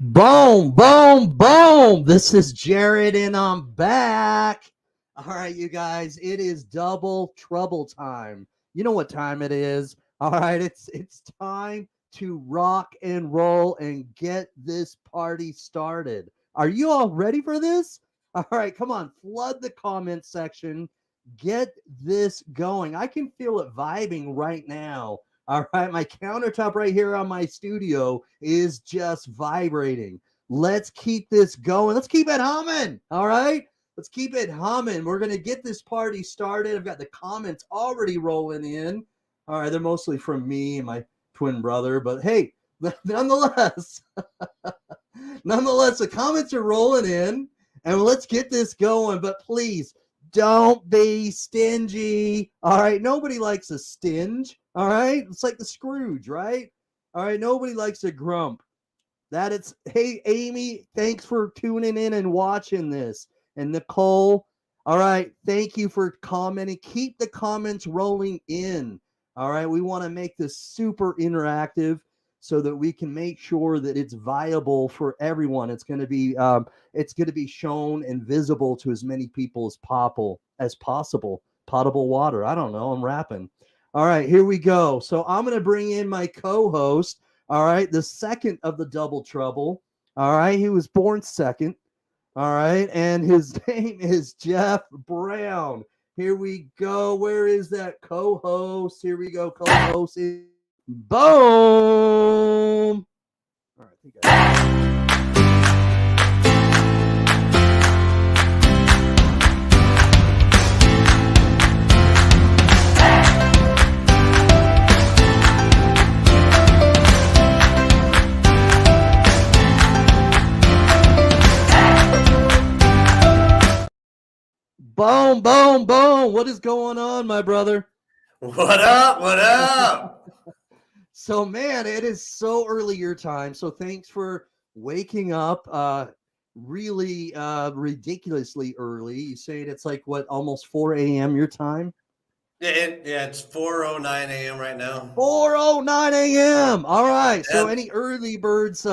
Boom, boom, boom. This is Jared and I'm back. All right, you guys, it is double trouble time. You know what time it is. All right, it's time to rock and roll and get this party started. Are you all ready for this? All right, come on, flood the comment section. Get this going. I can feel it vibing right now. All right, my countertop right here on my studio is just vibrating. Let's keep this going. Let's keep it humming. All right, let's keep it humming. We're going to get this party started. I've got the comments already rolling in. All right, they're mostly from me and my twin brother, but hey, nonetheless, the comments are rolling in and let's get this going. But please, don't be stingy. All right. Nobody likes a stinge. All right. It's like the Scrooge, right? All right. Nobody likes a grump. Hey, Amy, thanks for tuning in and watching this. And Nicole, all right. Thank you for commenting. Keep the comments rolling in. All right. We want to make this super interactive so that we can make sure that it's viable for everyone. It's going to be shown and visible to as many people as possible. Potable water. I don't know. I'm rapping. All right, here we go. So I'm going to bring in my co-host. All right, the second of the double trouble. All right, he was born second. All right, and his name is Jeff Brown. Here we go. Where is that co-host? Here we go. Co-host. Boom. All right, I think Boom, boom, boom. What is going on, my brother? What up? What up? So, man, it is so early your time. So thanks for waking up really ridiculously early. You say it's like, what, almost 4 a.m. your time? Yeah, it's 4:09 a.m. right now. 4:09 a.m. All right. So any early birds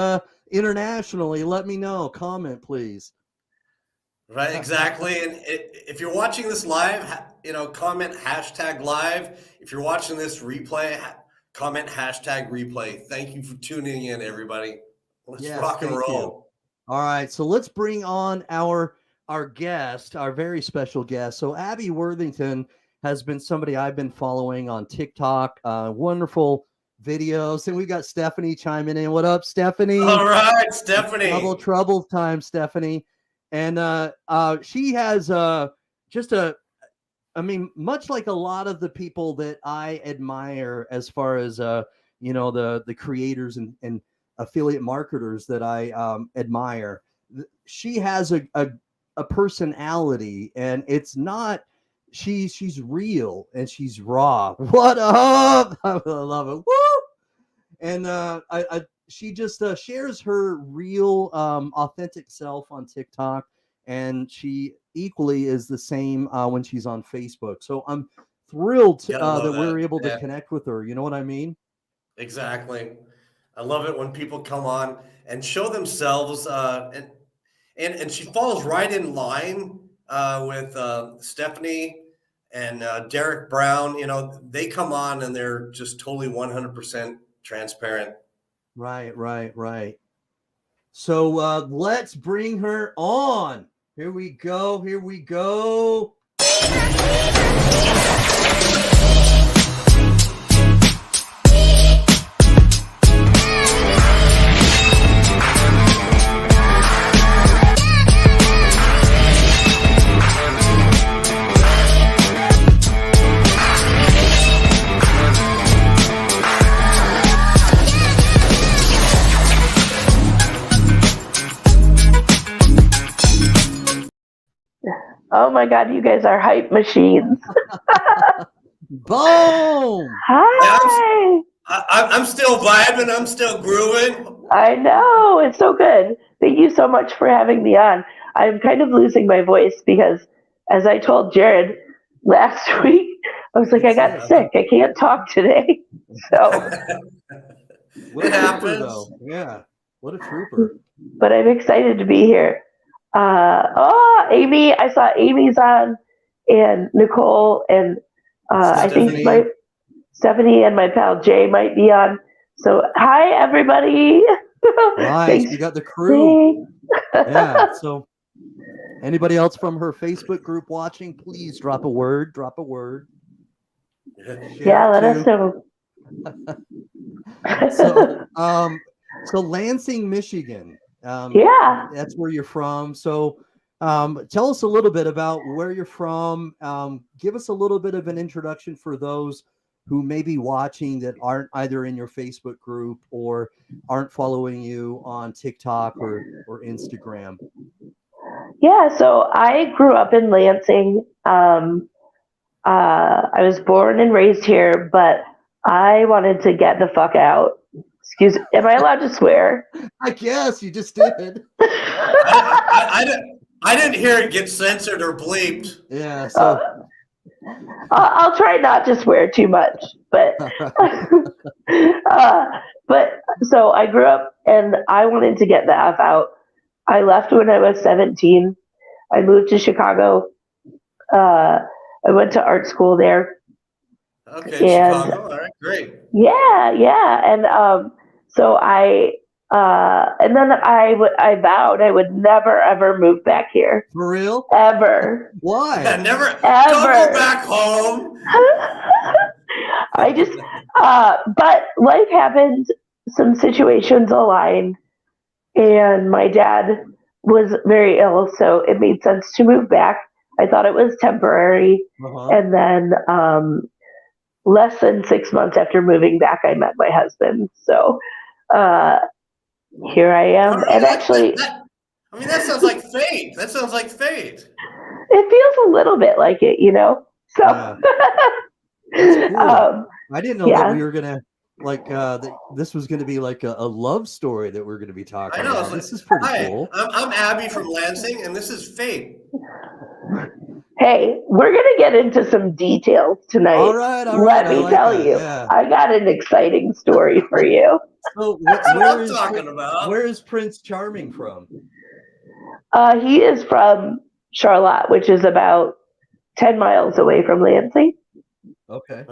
internationally, let me know. Comment, please. Right, exactly. And if you're watching this live, comment #live. If you're watching this replay, comment #replay. Thank you for tuning in, everybody. Let's rock and roll. You. All right, so let's bring on our guest, our very special guest. So Abi Worthington has been somebody I've been following on TikTok. Wonderful videos, and we got Stephanie chiming in. What up, Stephanie? All right, Stephanie. Double trouble time, Stephanie. And she has much like a lot of the people that I admire as far as, the creators and affiliate marketers that I admire. She has a personality, and it's not, she's real and she's raw. What up? I love it. Woo! And she just shares her real authentic self on TikTok, and she equally is the same when she's on Facebook. So I'm thrilled that we're able to connect with her. You know what I mean? Exactly. I love it when people come on and show themselves, and she falls right in line with Stephanie and Derek Brown. They come on and they're just totally 100% transparent. Right. So let's bring her on. Here we go. Oh my God, you guys are hype machines. Boom! Hi! I'm still vibing. I'm still grooving. I know. It's so good. Thank you so much for having me on. I'm kind of losing my voice because, as I told Jared last week, I was like, I got sick. I can't talk today. So it happens. Yeah. What a trooper. But I'm excited to be here. Amy, I saw Amy's on, and Nicole, and I think Stephanie. Stephanie and my pal Jay might be on. So hi everybody. Nice. Thanks. You got the crew. Thanks. Yeah. So anybody else from her Facebook group watching, please drop a word. Yeah, let us know. So Lansing, Michigan. Yeah. That's where you're from. So tell us a little bit about where you're from. Give us a little bit of an introduction for those who may be watching that aren't either in your Facebook group or aren't following you on TikTok or Instagram. Yeah, so I grew up in Lansing. I was born and raised here, but I wanted to get the fuck out. Excuse me, am I allowed to swear? I guess you just did. I didn't hear it get censored or bleeped. Yeah, so I'll try not to swear too much, but but so I grew up and I wanted to get the F out. I left when I was 17. I moved to Chicago. I went to art school there. Okay, And, Chicago. All right, great. Yeah, and so and then I vowed I would never ever move back here. For real? Ever. Why? Never. Ever. Don't go back home. I just, but life happened. Some situations aligned, and my dad was very ill, so it made sense to move back. I thought it was temporary, and then less than 6 months after moving back, I met my husband. So here I am. Right, and actually, that sounds like fate. That sounds like fate. It feels a little bit like it, you know? So, yeah. That's cool. I didn't know that we were gonna that this was gonna be like a love story that we're gonna be talking about. This is pretty cool. I'm Abby from Lansing, and this is fate. Hey, we're gonna get into some details tonight. All right. Let me tell you, I got an exciting story for you. So where is Prince Charming from? He is from Charlotte, which is about 10 miles away from Lansing. Okay.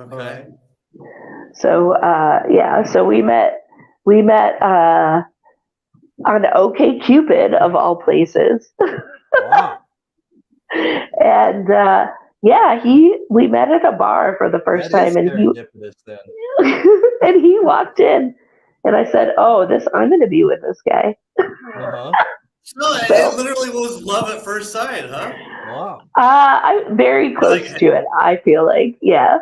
So so we met on OkCupid of all places. Wow. And we met at a bar for the first time, and and he walked in, and I said, I'm going to be with this guy. So it literally was love at first sight, huh? Wow. I'm very close to it. I feel like, yeah.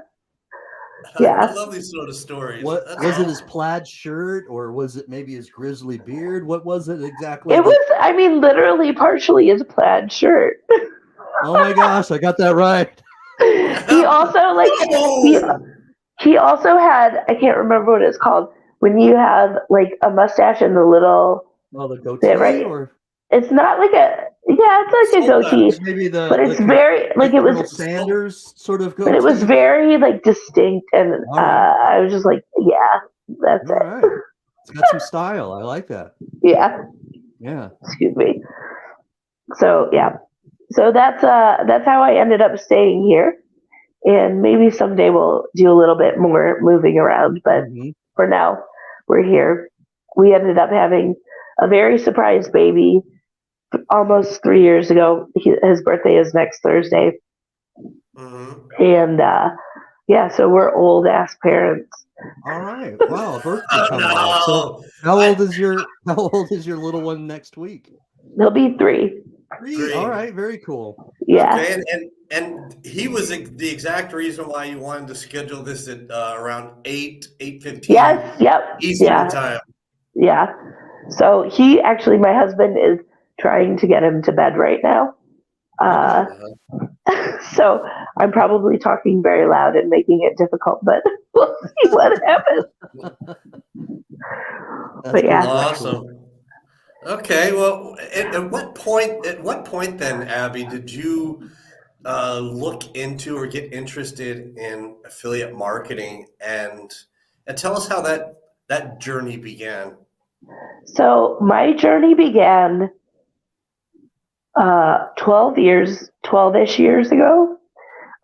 I love these sort of stories. What was it? His plaid shirt, or was it maybe his grizzly beard? What was it exactly? It was. I mean, literally, partially his plaid shirt. Oh my gosh, I got that right. He also he also had, I can't remember what it's called, when you have like a mustache and the little the goatee, right? Or it's not like it's like a goatee. Maybe but it's very like it was Sanders sort of goatee. But it was very like distinct, and I was just like, yeah, that's all it. Right. It's got some style. I like that. Yeah. Excuse me. So so that's how I ended up staying here, and maybe someday we'll do a little bit more moving around. But for now, we're here. We ended up having a very surprise baby almost 3 years ago. His birthday is next Thursday. And so we're old ass parents. All right. Wow, birthday coming up. So how old is your little one next week? He'll be 3. 3. All right, very cool. Yeah. Okay, and he was the exact reason why you wanted to schedule this at around 8:15. Yes. Yep. Eastern time. Yeah. So my husband is trying to get him to bed right now. So I'm probably talking very loud and making it difficult, but we'll see what happens. But yeah. Awesome. Okay. Well, at what point then, Abby, did you look into or get interested in affiliate marketing, and tell us how that journey began? So my journey began 12-ish years ago.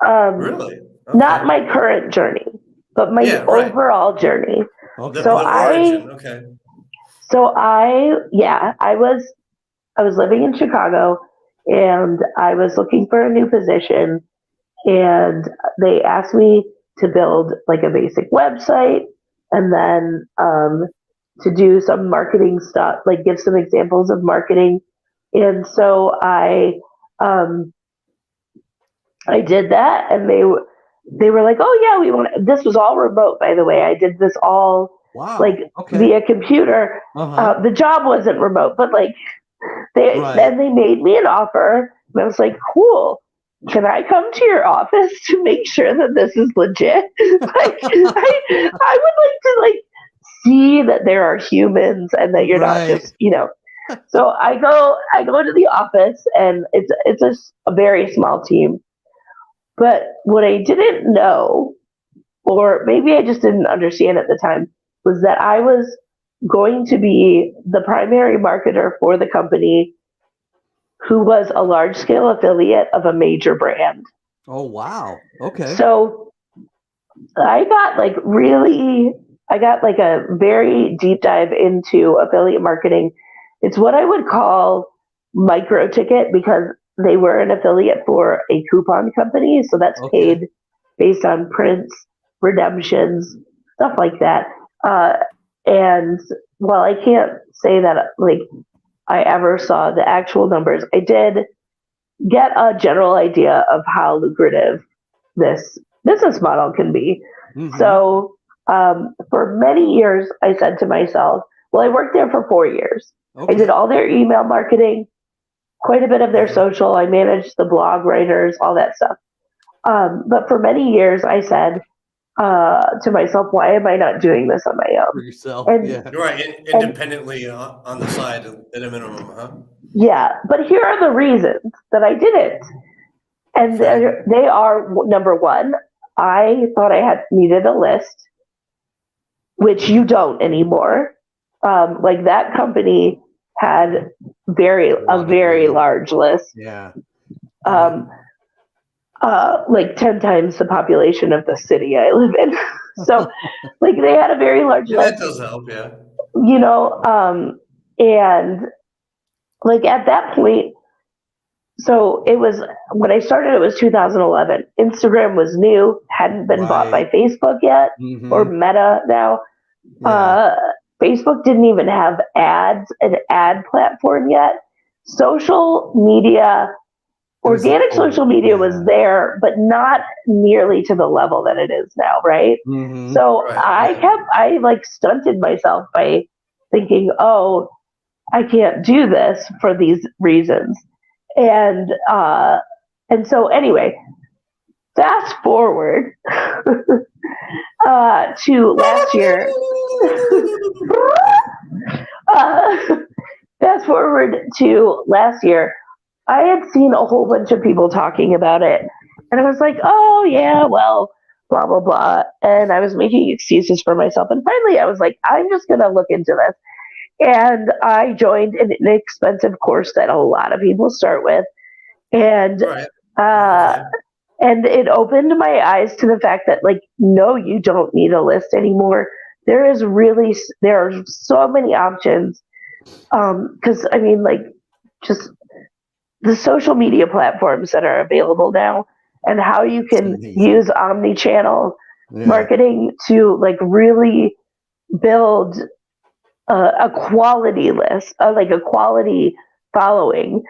Really? Not Okay. my current journey, but my Yeah, right. overall journey. Okay. So The origin. Okay. I was living in Chicago, and I was looking for a new position, and they asked me to build like a basic website, and then to do some marketing stuff, like give some examples of marketing. And so um, I did that, and they were like, "Oh yeah, we want." This was all remote, by the way. I did this all Wow. like Okay. via computer. Uh-huh. The job wasn't remote, but like Right. they made me an offer, and I was like, "Cool. Can I come to your office to make sure that this is legit?" Like, I would like to like see that there are humans and that you're not Right. just, you know. So I go to the office, and it's a very small team. But what I didn't know, or maybe I just didn't understand at the time, was that I was going to be the primary marketer for the company who was a large scale affiliate of a major brand. Oh, wow. Okay. So I got like really, I got like a very deep dive into affiliate marketing. It's what I would call micro ticket because they were an affiliate for a coupon company. So that's Okay. paid based on prints, redemptions, stuff like that. Uh, and while I can't say that like I ever saw the actual numbers, I did get a general idea of how lucrative this business model can be. Mm-hmm. So, for many years, I said to myself, well, I worked there for 4 years. I did Okay. all their email marketing, quite a bit of their Mhm. social. I managed the blog writers, all that stuff. But for many years, I said to myself, why am I not doing this on my For own? yourself. And Yeah. You're right. and Independently on the side at a minimum, huh? yeah, but here are the reasons that I didn't. And Okay. they are number one, I thought I had needed a list, which you don't anymore. Like that company had A a lot of very data. large list, Yeah. Yeah. um, like 10 times the population of the city I live in. So, like they had a very large And that list, does help, yeah. you know, and like at that point, so it was when I started, it was 2011. Instagram was new, hadn't been bought by Right. Facebook yet, or Mm-hmm. Meta now. Yeah. Uh, Facebook didn't even have an ad platform yet. Social media, It was a organic total. social media was Yeah. there, but not nearly to the level that it is now, right? Mm-hmm. So Right, right. I like stunted myself by thinking, oh, I can't do this for these reasons. And so anyway, fast forward to last year. uh, Fast forward to last year, I had seen a whole bunch of people talking about it, and I was like, "Oh yeah, well, blah blah blah," and I was making excuses for myself. And finally, I was like, "I'm just gonna look into this," and I joined an inexpensive course that a lot of people start with, and Right. uh, Okay. and it opened my eyes to the fact that like, no, you don't need a list anymore. There are so many options. Because I mean, like, just the social media platforms that are available now and how you It's can amazing. use omni-channel Yeah. marketing to like really build a quality list, like a quality following,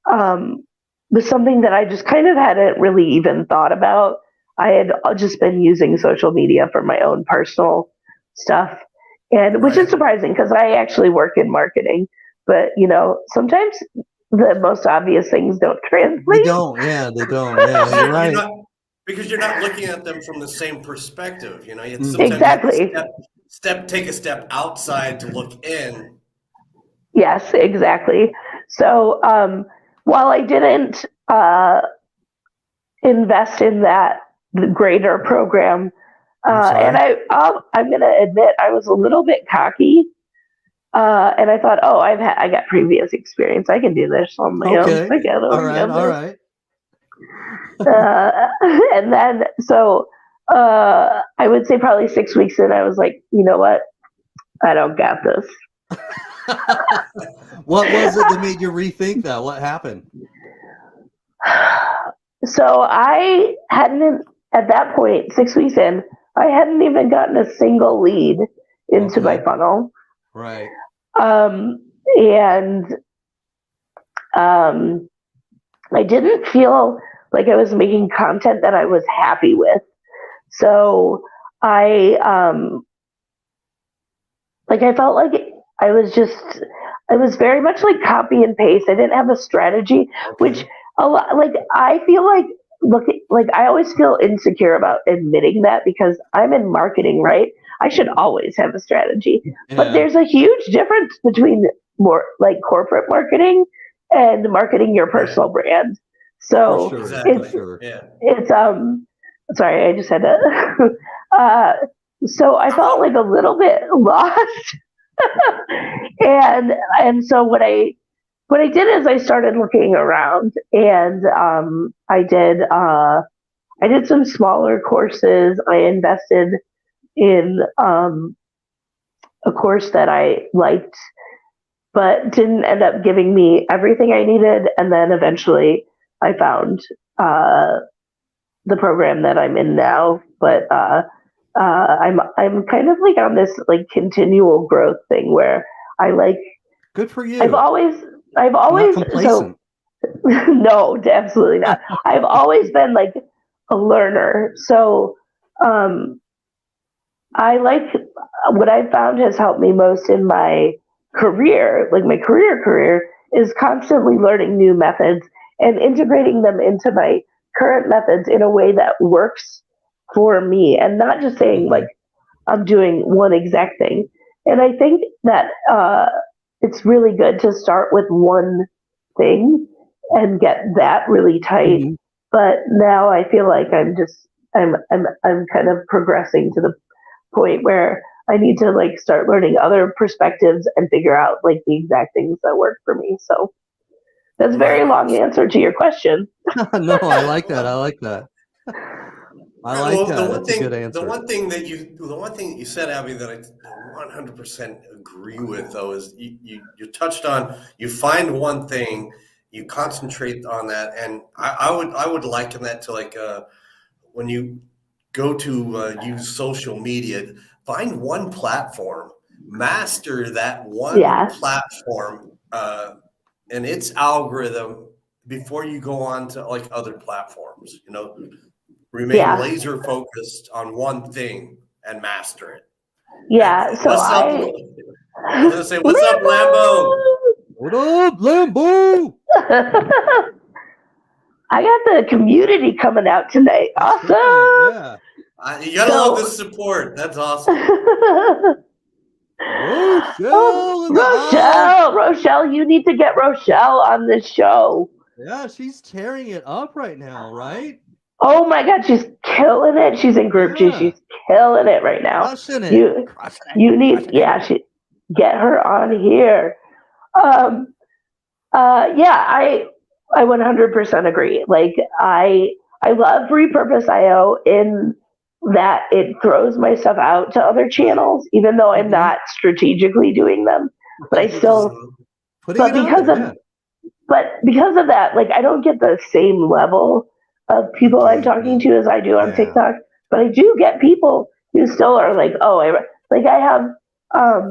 um, was something that I just kind of hadn't really even thought about. I had just been using social media for my own personal stuff, and which is Right. surprising because I actually work in marketing. But you know, sometimes the most obvious things don't They translate. don't. Yeah. They don't. Yeah. Because You're you're right. not because you're not looking at them from the same perspective. You know, Mm-hmm. sometimes you have to Exactly. take a step outside to look in. Yes, exactly. So while I didn't invest in that greater program, I'm and sorry. I'm going to admit I was a little bit cocky. And I thought, oh, I got previous experience. I can do this on my own. Okay. All right. And then, so I would say probably 6 weeks in, I was like, you know what? I don't got this. What was it that made you rethink that? What happened? So I hadn't, at that point, 6 weeks in, I hadn't even gotten a single lead into my funnel. Right. And I didn't feel like I was making content that I was happy with. So I felt like I was very much like copy and paste. I didn't have a strategy, which a lot, like, I feel like, I always feel insecure about admitting that because I'm in marketing, right? I should always have a strategy. Yeah. But there's a huge difference between more like corporate marketing and marketing your personal brand. So For sure. it's sorry, I just had to so I felt like a little bit lost. and so what I did is I started looking around, and I did some smaller courses. I invested in a course that I liked, but didn't end up giving me everything I needed. And then eventually I found the program that I'm in now. But I'm kind of like on this like continual growth thing where I like. Good for you. I've always not complacent. No, absolutely not. I've always been like a learner. So I like what I've found has helped me most in my career, like my career, is constantly learning new methods and integrating them into my current methods in a way that works for me, and not just saying like I'm doing one exact thing. And I think that it's really good to start with one thing and get that really tight. But now I feel like I'm kind of progressing to the point where I need to like start learning other perspectives and figure out like the exact things that work for me. So that's a very long answer to your question. No, I like that. That's a good answer. The one thing that you said, Abby, that I 100% agree with, though, is you touched on, you find one thing, you concentrate on that, and I would liken that to like when you go to use social media, find one platform, master that one platform and its algorithm before you go on to like other platforms. Remain laser focused on one thing and master it. Yeah. And so I was gonna say, what's up, Lambo? What up, Lambo? I got the community coming out tonight. Awesome. Right, yeah. You gotta love this support. That's awesome. Rochelle, you need to get Rochelle on this show. Yeah, she's tearing it up right now, right? Oh my God, she's killing it. She's in group G. She's killing it right now. Crushing it. You need, get her on here. I 100% agree. Like I love Repurpose.io in that it throws my stuff out to other channels, even though I'm not strategically doing them. But I still, because of that, like I don't get the same level of people I'm talking to as I do on TikTok. But I do get people who still are like, I have a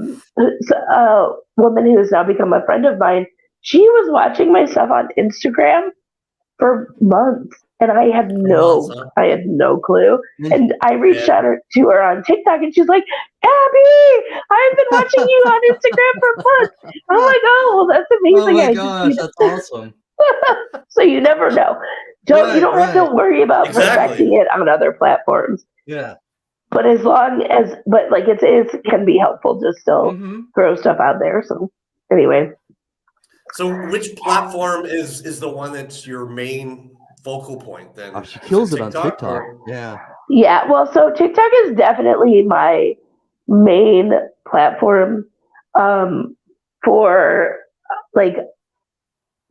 woman who has now become a friend of mine. She was watching my stuff on Instagram for months, and I had no clue. And I reached out to her on TikTok, and she's like, "Abby, I've been watching you on Instagram for months." I'm like, "Oh, well, that's amazing." Oh my gosh, that's awesome. So you never know. You don't have to worry about perfecting it on other platforms. Yeah. But as long as, it can be helpful to still throw stuff out there. So anyway. So which platform is the one that's your main focal point then? She kills it on TikTok. Yeah. Yeah. Well, so TikTok is definitely my main platform. for like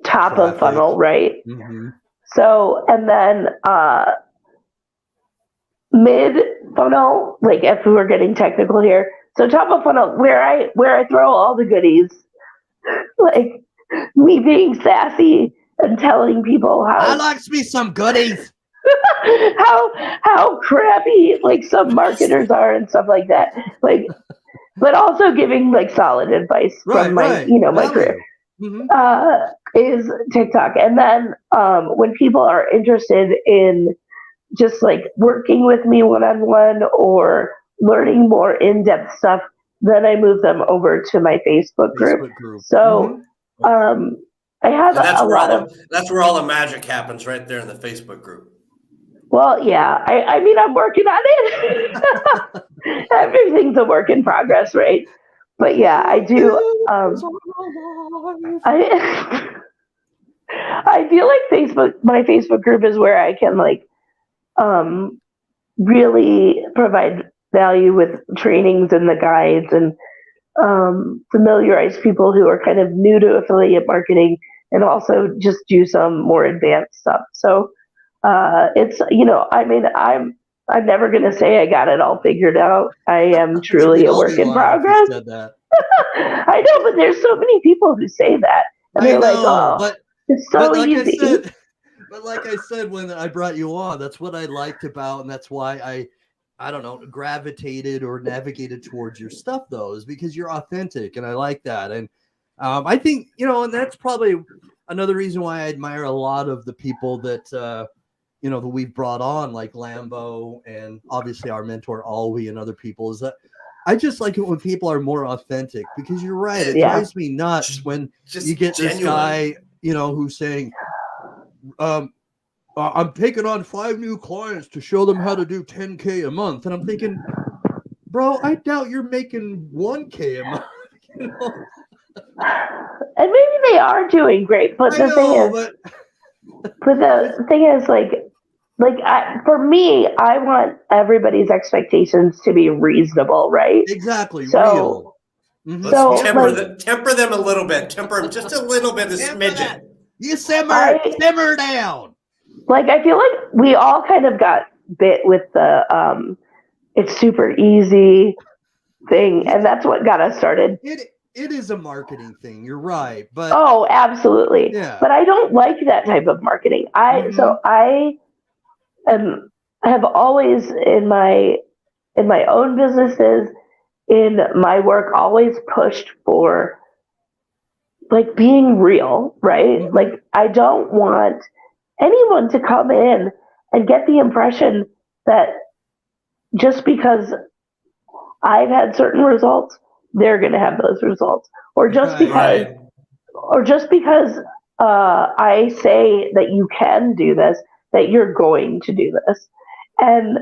top Traffic. of funnel, right? Mm-hmm. So, and then mid funnel, like if we were getting technical here. So top of funnel, where I throw all the goodies, like me being sassy and telling people I likes me some goodies. how crappy like some marketers are and stuff like that. Like, but also giving like solid advice from my my career. Mm-hmm. Is TikTok. And then when people are interested in just like working with me one-on-one or learning more in-depth stuff, then I move them over to my Facebook group. So I have a lot of... That's where all the magic happens, right there in the Facebook group. Well, yeah, I mean, I'm working on it. Everything's a work in progress, right? But yeah, I do. I feel like my Facebook group is where I can like really provide value with trainings and the guides and familiarize people who are kind of new to affiliate marketing and also just do some more advanced stuff. So it's, I mean, I'm never going to say I got it all figured out. I am truly a work in progress. I know, but there's so many people who say that. And they're like, oh, but it's so easy. But like I said, when I brought you on, that's what I liked about, and that's why I don't know, gravitated or navigated towards your stuff, though, is because you're authentic, and I like that. And I think, and that's probably another reason why I admire a lot of the people that, that we've brought on, like Lambo and obviously our mentor, Alwi, and other people, is that I just like it when people are more authentic, because you're right. It drives me nuts when you get this guy, who's saying, I'm taking on 5 new clients to show them how to do 10K a month. And I'm thinking, bro, I doubt you're making 1K a month. And maybe they are doing great, but the thing is, for me, I want everybody's expectations to be reasonable, right? Exactly. So, real. Mm-hmm. Let's temper them a little bit. Temper them just a little bit, a smidgen. You simmer down. Like, I feel like we all kind of got bit with the it's super easy thing, and that's what got us started. It is a marketing thing. You're right, but oh, absolutely. Yeah. But I don't like that type of marketing. So I have always in my own businesses, in my work, always pushed for like being real, right? Mm-hmm. Like, I don't want anyone to come in and get the impression that just because I've had certain results, they're going to have those results, or just because I say that you can do this, that you're going to do this. And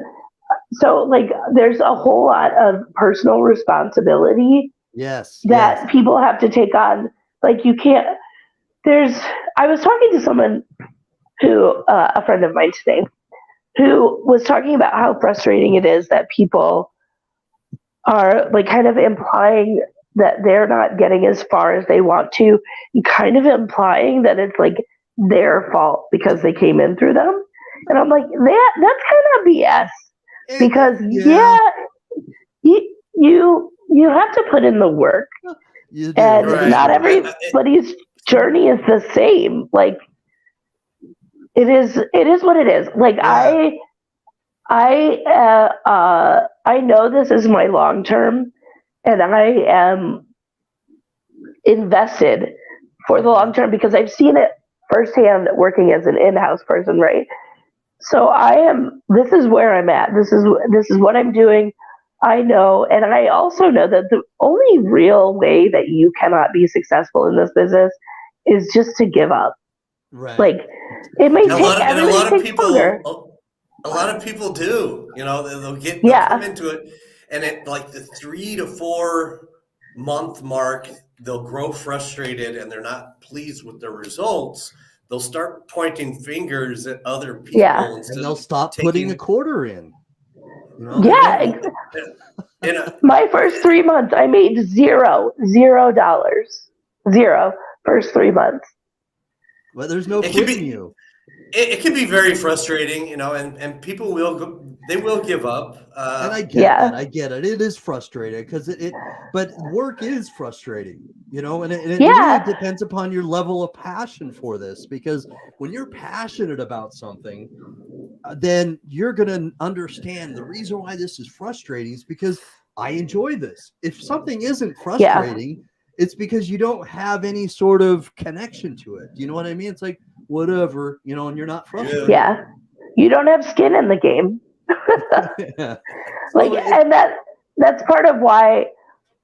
so, like, there's a whole lot of personal responsibility that people have to take on. Like, you can't, I was talking to someone who, a friend of mine today, who was talking about how frustrating it is that people are like kind of implying that they're not getting as far as they want to, and kind of implying that it's like their fault because they came in through them. And I'm like, that's kind of BS, because you have to put in the work, and not everybody's journey is the same. Like, it is what it is. Like, I know this is my long term, and I am invested for the long term because I've seen it firsthand working as an in-house person, right? So this is where I'm at. This is what I'm doing. I know, and I also know that the only real way that you cannot be successful in this business is just to give up. Right. Like, it may take everything longer. A lot of people do, they'll come into it, and at like the 3 to 4 month mark, they'll grow frustrated and they're not pleased with their results. They'll start pointing fingers at other people, and they'll stop putting a quarter in. My first 3 months, I made $0 first 3 months. But there's no It can quitting be you. it can be very frustrating, and people they will give up. And I get Yeah. that. I get it. It is frustrating because but work is frustrating, and it Yeah. really depends upon your level of passion for this. Because when you're passionate about something, then you're going to understand the reason why this is frustrating is because I enjoy this. If something isn't frustrating, it's because you don't have any sort of connection to it. You know what I mean? It's like, whatever, and you're not frustrated. Yeah. You don't have skin in the game. Yeah. And that's part of why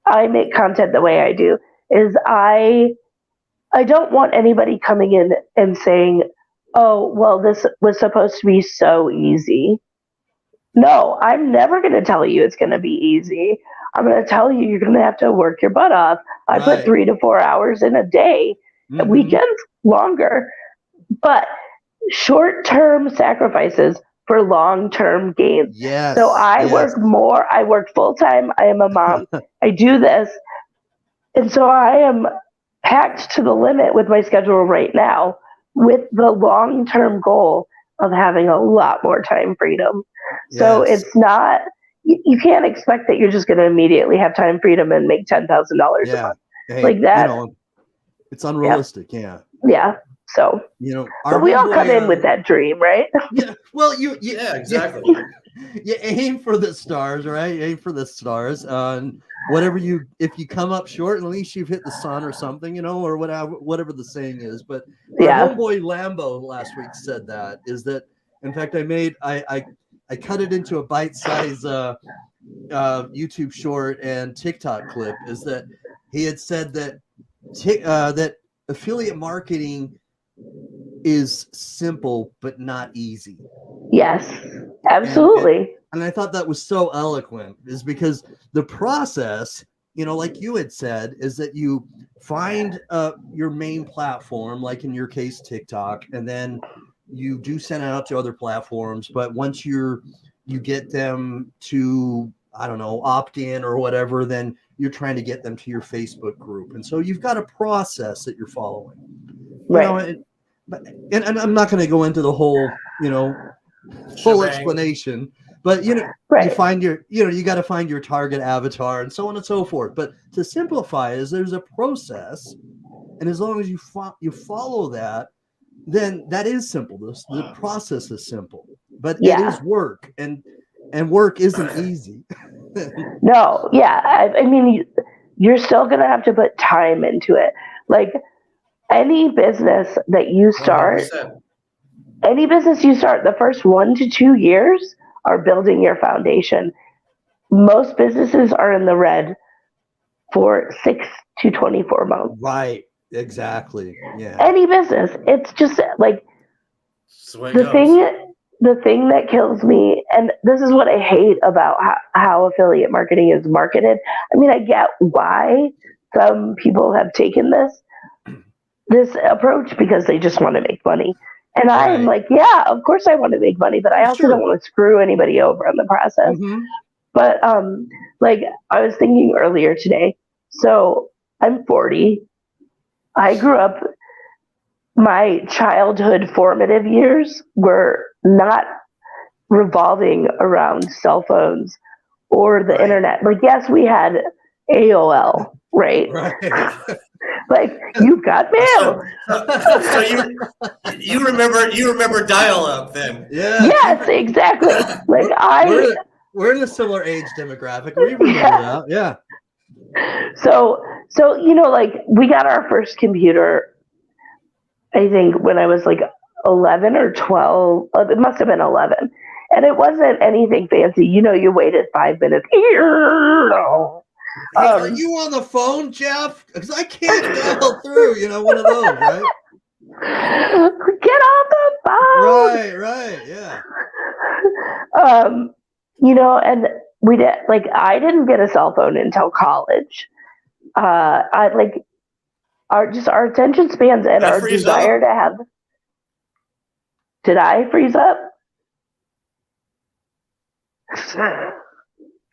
I make content the way I do is I don't want anybody coming in and saying, "Oh, well, this was supposed to be so easy." No, I'm never going to tell you it's going to be easy. I'm going to tell you you're going to have to work your butt off. I put 3 to 4 hours in a day, weekends longer, but short-term sacrifices for long-term gains. Yes. So I work more. I work full-time. I am a mom. I do this. And so I am packed to the limit with my schedule right now with the long-term goal of having a lot more time freedom. Yes. So it's not, you can't expect that you're just going to immediately have time freedom and make $10,000 a month. Hey, like that. It's unrealistic. Yeah. So, but we all come in with that dream, right? Yeah. Well, yeah, exactly. You aim for the stars, right? You aim for the stars. And if you come up short, at least you've hit the sun or something, or whatever the saying is. But our homeboy Lambo last week said that is that. In fact, I cut it into a bite-size YouTube short and TikTok clip. Is that he had said that that affiliate marketing is simple but not easy. Yes, absolutely. And I thought that was so eloquent, is because the process, like you had said, is that you find your main platform, like in your case TikTok, and then you do send it out to other platforms. But once you get them to, I don't know, opt in or whatever, then you're trying to get them to your Facebook group. And so you've got a process that you're following. Right. And I'm not going to go into the whole, full explanation, but you find you got to find your target avatar and so on and so forth. But to simplify is there's a process, and as long as you follow that, then that is simple. The process is simple, but it is work, and work isn't easy. No, I mean, you're still going to have to put time into it. Like any business that you start, 100%. The first 1 to 2 years are building your foundation. Most businesses are in the red for 6 to 24 months. Right. Exactly. Yeah. Any business. It's just like the thing that kills me, and this is what I hate about how affiliate marketing is marketed. I mean, I get why some people have taken this approach because they just want to make money. And I'm like, yeah, of course I want to make money, but I also don't want to screw anybody over in the process. But like I was thinking earlier today, so I'm 40. I grew up, my childhood formative years were not revolving around cell phones or the internet. Like, yes, we had AOL, right? Like, you've got mail. So you remember dial-up then? Yeah. Yes, exactly. Like we're in a similar age demographic. We remember that. Yeah. So like we got our first computer, I think when I was like 11 or 12. It must have been 11. And it wasn't anything fancy. You waited 5 minutes. Hey, are you on the phone, Jeff? Because I can't dial through, one of those, right? Get off the phone. Right, yeah. And we did, like, I didn't get a cell phone until college. I like our attention spans and our desire to have. Did I freeze up?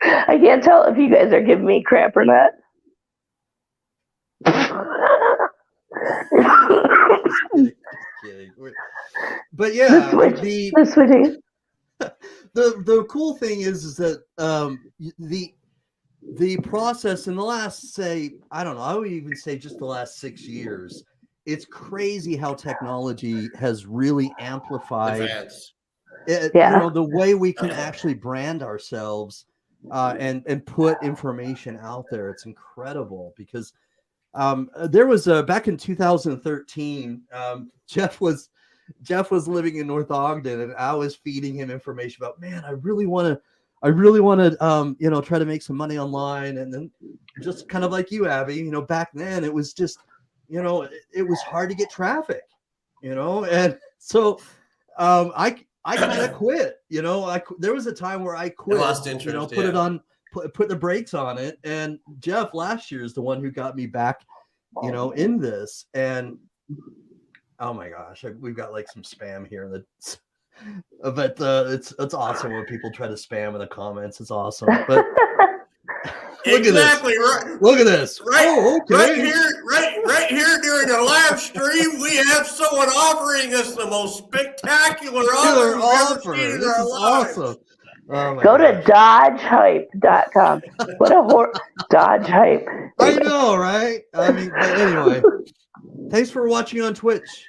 I can't tell if you guys are giving me crap or not. Just kidding. But yeah, the switching. the cool thing is that the process in the last, say, I don't know, I would even say just the last 6 years, it's crazy how technology has really amplified the way we can actually brand ourselves and put information out there. It's incredible because there was back in 2013, Jeff was living in North Ogden, and I was feeding him information about, man, I really want to try to make some money online. And then just kind of like you, Abby, back then it was just, it was hard to get traffic, and so I kind of quit. There was a time where I quit. Lost interest, put the brakes on it. And Jeff last year is the one who got me back, in this. And oh my gosh, we've got like some spam here but it's awesome when people try to spam in the comments. It's awesome. But exactly right. Look at this. Right, okay. right here during a live stream, we have someone offering us the most spectacular offer we've ever seen in our lives. Awesome. Go to dodgehype.com. What a Dodge Hype. I know, right? I mean, but anyway, thanks for watching on Twitch.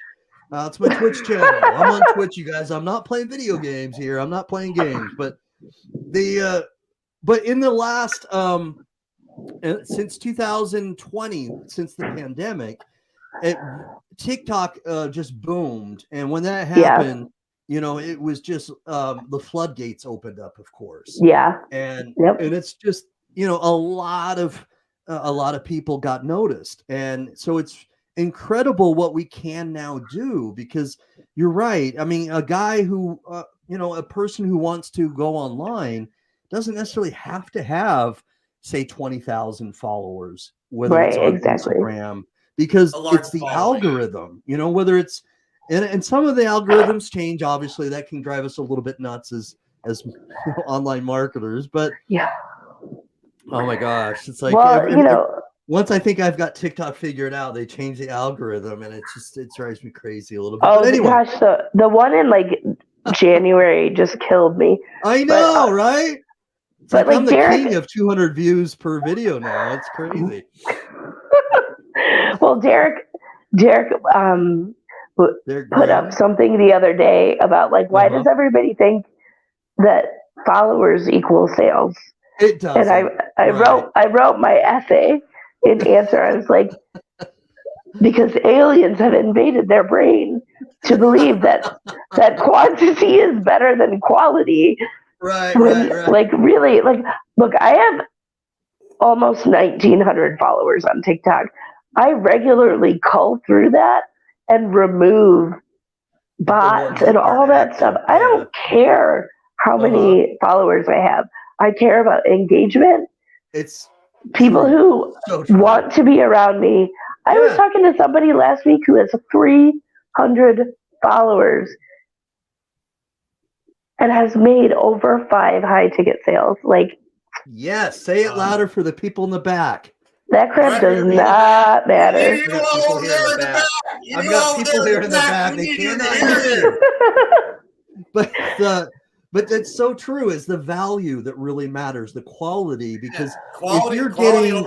It's my Twitch channel. I'm on Twitch, you guys. I'm not playing video games here. I'm not playing games, but in the last since 2020, since the pandemic, TikTok just boomed, and when that happened, it was just the floodgates opened up, of course. Yeah, and it's just a lot of people got noticed, and so it's incredible what we can now do, because you're right. I mean, a guy who a person who wants to go online doesn't necessarily have to have, say, 20,000 followers, whether it's on Instagram, because it's the algorithm, whether it's and some of the algorithms change. Obviously, that can drive us a little bit nuts as online marketers. But oh my gosh, it's like, once I think I've got TikTok figured out, they change the algorithm, and it drives me crazy a little bit. Oh, but anyway. Gosh, the one in like January just killed me. I know, right? It's like I'm the king of 200 views per video now. It's crazy. Well, Derek put up something the other day about, like, why does everybody think that followers equal sales? It does. And I wrote my essay in answer. I was like, because aliens have invaded their brain to believe that quantity is better than quality. Right. Like, really, like, look, I have almost 1,900 followers on TikTok. I regularly cull through that and remove bots and all that stuff. Yeah. I don't care how many followers I have. I care about engagement. It's people who want to be around me. I was talking to somebody last week who has 300 followers and has made over 5 high ticket sales. Like, yes, say it louder for the people in the back. That crap does not matter. I've got people here in the back. They cannot hear. But that's so true. Is the value that really matters, the quality, because if you're getting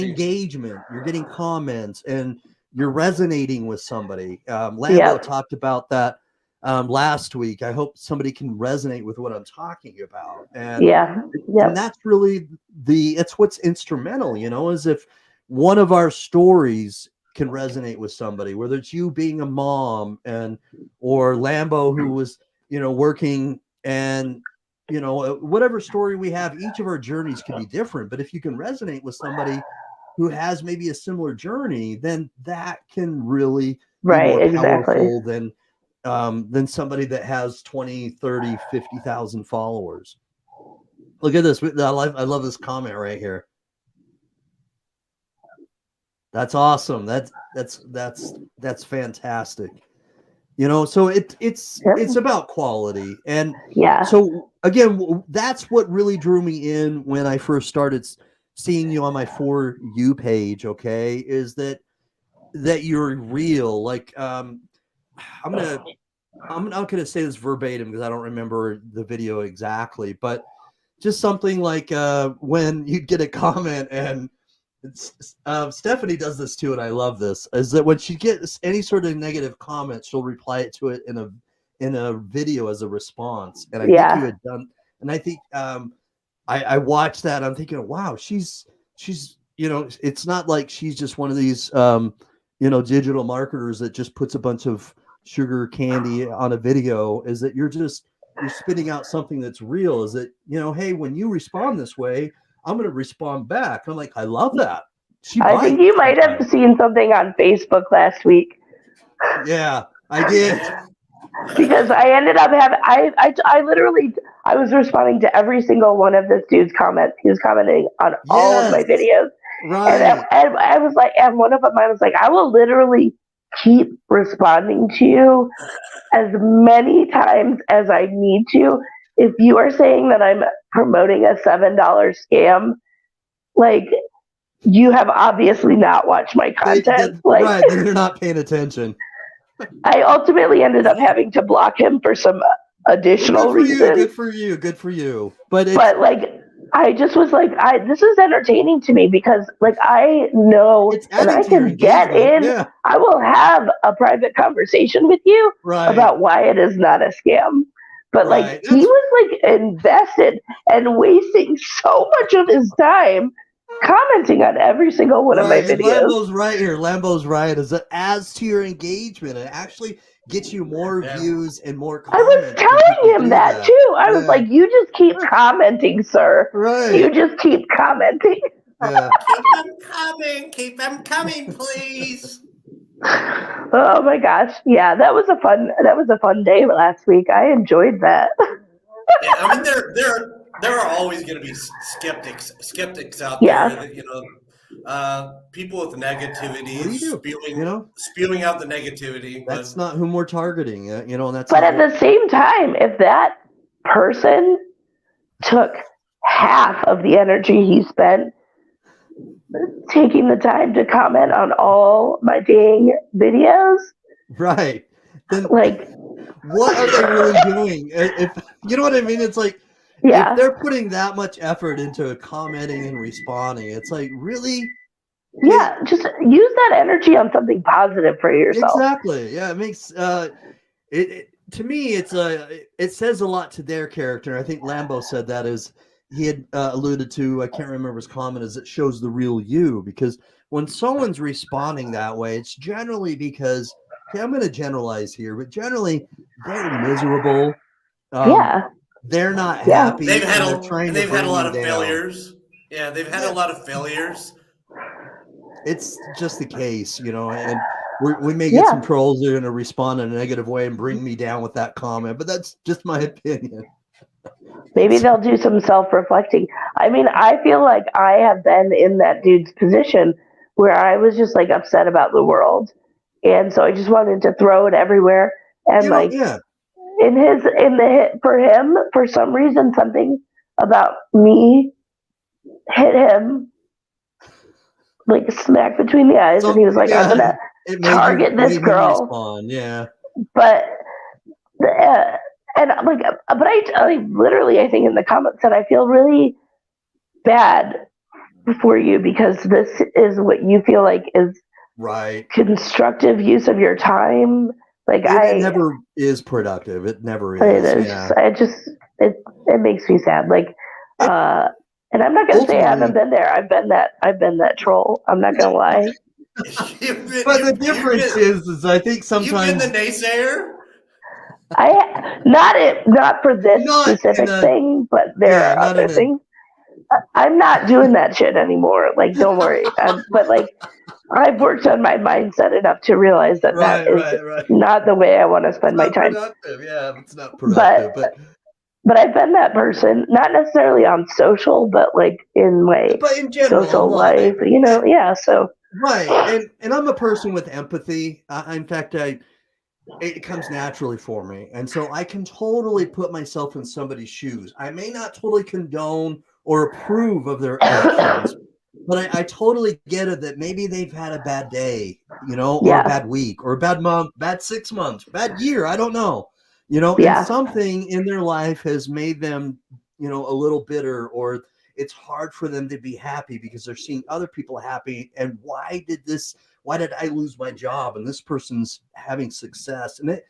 engagement, you're getting comments, and you're resonating with somebody. Lambo talked about that last week. I hope somebody can resonate with what I'm talking about. And and that's really it's what's instrumental, is if one of our stories can resonate with somebody, whether it's you being a mom or Lambo who was, working, and whatever story we have, each of our journeys can be different. But if you can resonate with somebody who has maybe a similar journey, then that can really be more powerful than somebody that has 20, 30, 50,000 followers. Look at this. I love this comment right here. That's awesome. That's fantastic. You know, so it's about quality. And Yeah. so again, that's what really drew me in when I first started seeing you on my For You page, okay, is that you're real. Like I'm not gonna say this verbatim because I don't remember the video exactly, but just something like when you get a comment and Stephanie does this too, and I love this. Is that when she gets any sort of negative comment, she'll reply it to it in a video as a response. And I think you had done, and I think I watched that. I'm thinking, wow, she's you know, it's not like she's just one of these you know, digital marketers that just puts a bunch of sugar candy on a video. Is that you're spitting out something that's real? Is that, you know, hey, when you respond this way, I'm going to respond back. I'm like, I love that. I think you might have seen something on Facebook last week. Yeah, I did. Because I ended up having, I literally, I was responding to every single one of this dude's comments. He was commenting on all of my videos. Right. And I was like, and one of them, I was like, I will literally keep responding to you as many times as I need to. If you are saying that I'm promoting a $7 scam, like, you have obviously not watched my content. Right, then you're not paying attention. I ultimately ended up having to block him for some additional reasons. Good for you. But like, I just was like, this is entertaining to me because, like, I know and I can get in. Yeah. I will have a private conversation with you about why it is not a scam. But like, he was like invested and wasting so much of his time commenting on every single one of my videos. Lambo's right here. Lambo's right. Is it adds to your engagement? It actually gets you more views and more comments. I was telling him that too. I was like, you just keep commenting, sir. Right. You just keep commenting. Yeah. Keep them coming, please. Oh my gosh. Yeah, that was a fun day last week. I enjoyed that. Yeah, I mean, there are always going to be skeptics out there that, you know, people with negativity, spewing out the negativity. That's not whom we're targeting, you know. And that's. But at the same time, if that person took half of the energy he spent taking the time to comment on all my dang videos, right? Then, like, what are they really doing? If you know what I mean, it's like. Yeah. If they're putting that much effort into commenting and responding, it's like, really? Yeah, just use that energy on something positive for yourself. Exactly. Yeah, it makes to me it says a lot to their character. I think Lambo said that is he had alluded to, I can't remember his comment, is it shows the real you, because when someone's responding that way, it's generally because, okay, I'm going to generalize here, but generally they're miserable. They're not happy. They've had a lot of failures. Yeah, they've had a lot of failures. It's just the case, you know, and we may get some trolls that are going to respond in a negative way and bring me down with that comment, but that's just my opinion. Maybe they'll do some self-reflecting. I mean, I feel like I have been in that dude's position where I was just like upset about the world, and so I just wanted to throw it everywhere, and for him, for some reason, something about me hit him like smack between the eyes, and he was like, I'm gonna target this girl. But and like, but I literally, I think in the comments said, I feel really bad for you because this is what you feel like is constructive use of your time. Like, it never is productive. It never is. It is. Yeah. It makes me sad. Like, and I'm not gonna say I haven't been there. I've been that troll. I'm not gonna lie. But the difference is I think sometimes you've been the naysayer. Not for this specific thing, but there are other things. I'm not doing that shit anymore. Like, don't worry. But like, I've worked on my mindset enough to realize that that is not the way I want to spend my time. Yeah, it's not productive. But I've been that person, not necessarily on social, but like in my social life, you know. Yeah, so and I'm a person with empathy. In fact, it comes naturally for me. And so I can totally put myself in somebody's shoes. I may not totally condone or approve of their actions, but I totally get it that maybe they've had a bad day, or a Yeah. bad week, or a bad month, bad 6 months, bad year. I don't know, and Yeah. something in their life has made them, a little bitter, or it's hard for them to be happy because they're seeing other people happy. And why did I lose my job and this person's having success? And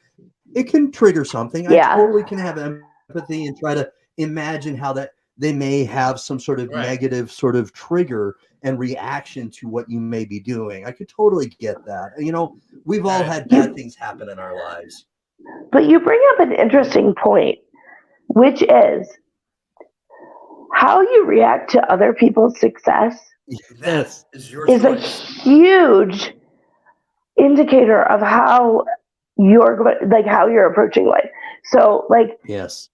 it can trigger something. I Yeah. totally can have empathy and try to imagine how that they may have some sort of Right. negative sort of trigger and reaction to what you may be doing. I could totally get that. We've all Right. had bad things happen in our lives. But you bring up an interesting point, which is how you react to other people's success That Yes. is your is a choice. huge indicator of how how you're approaching life. So like Yes.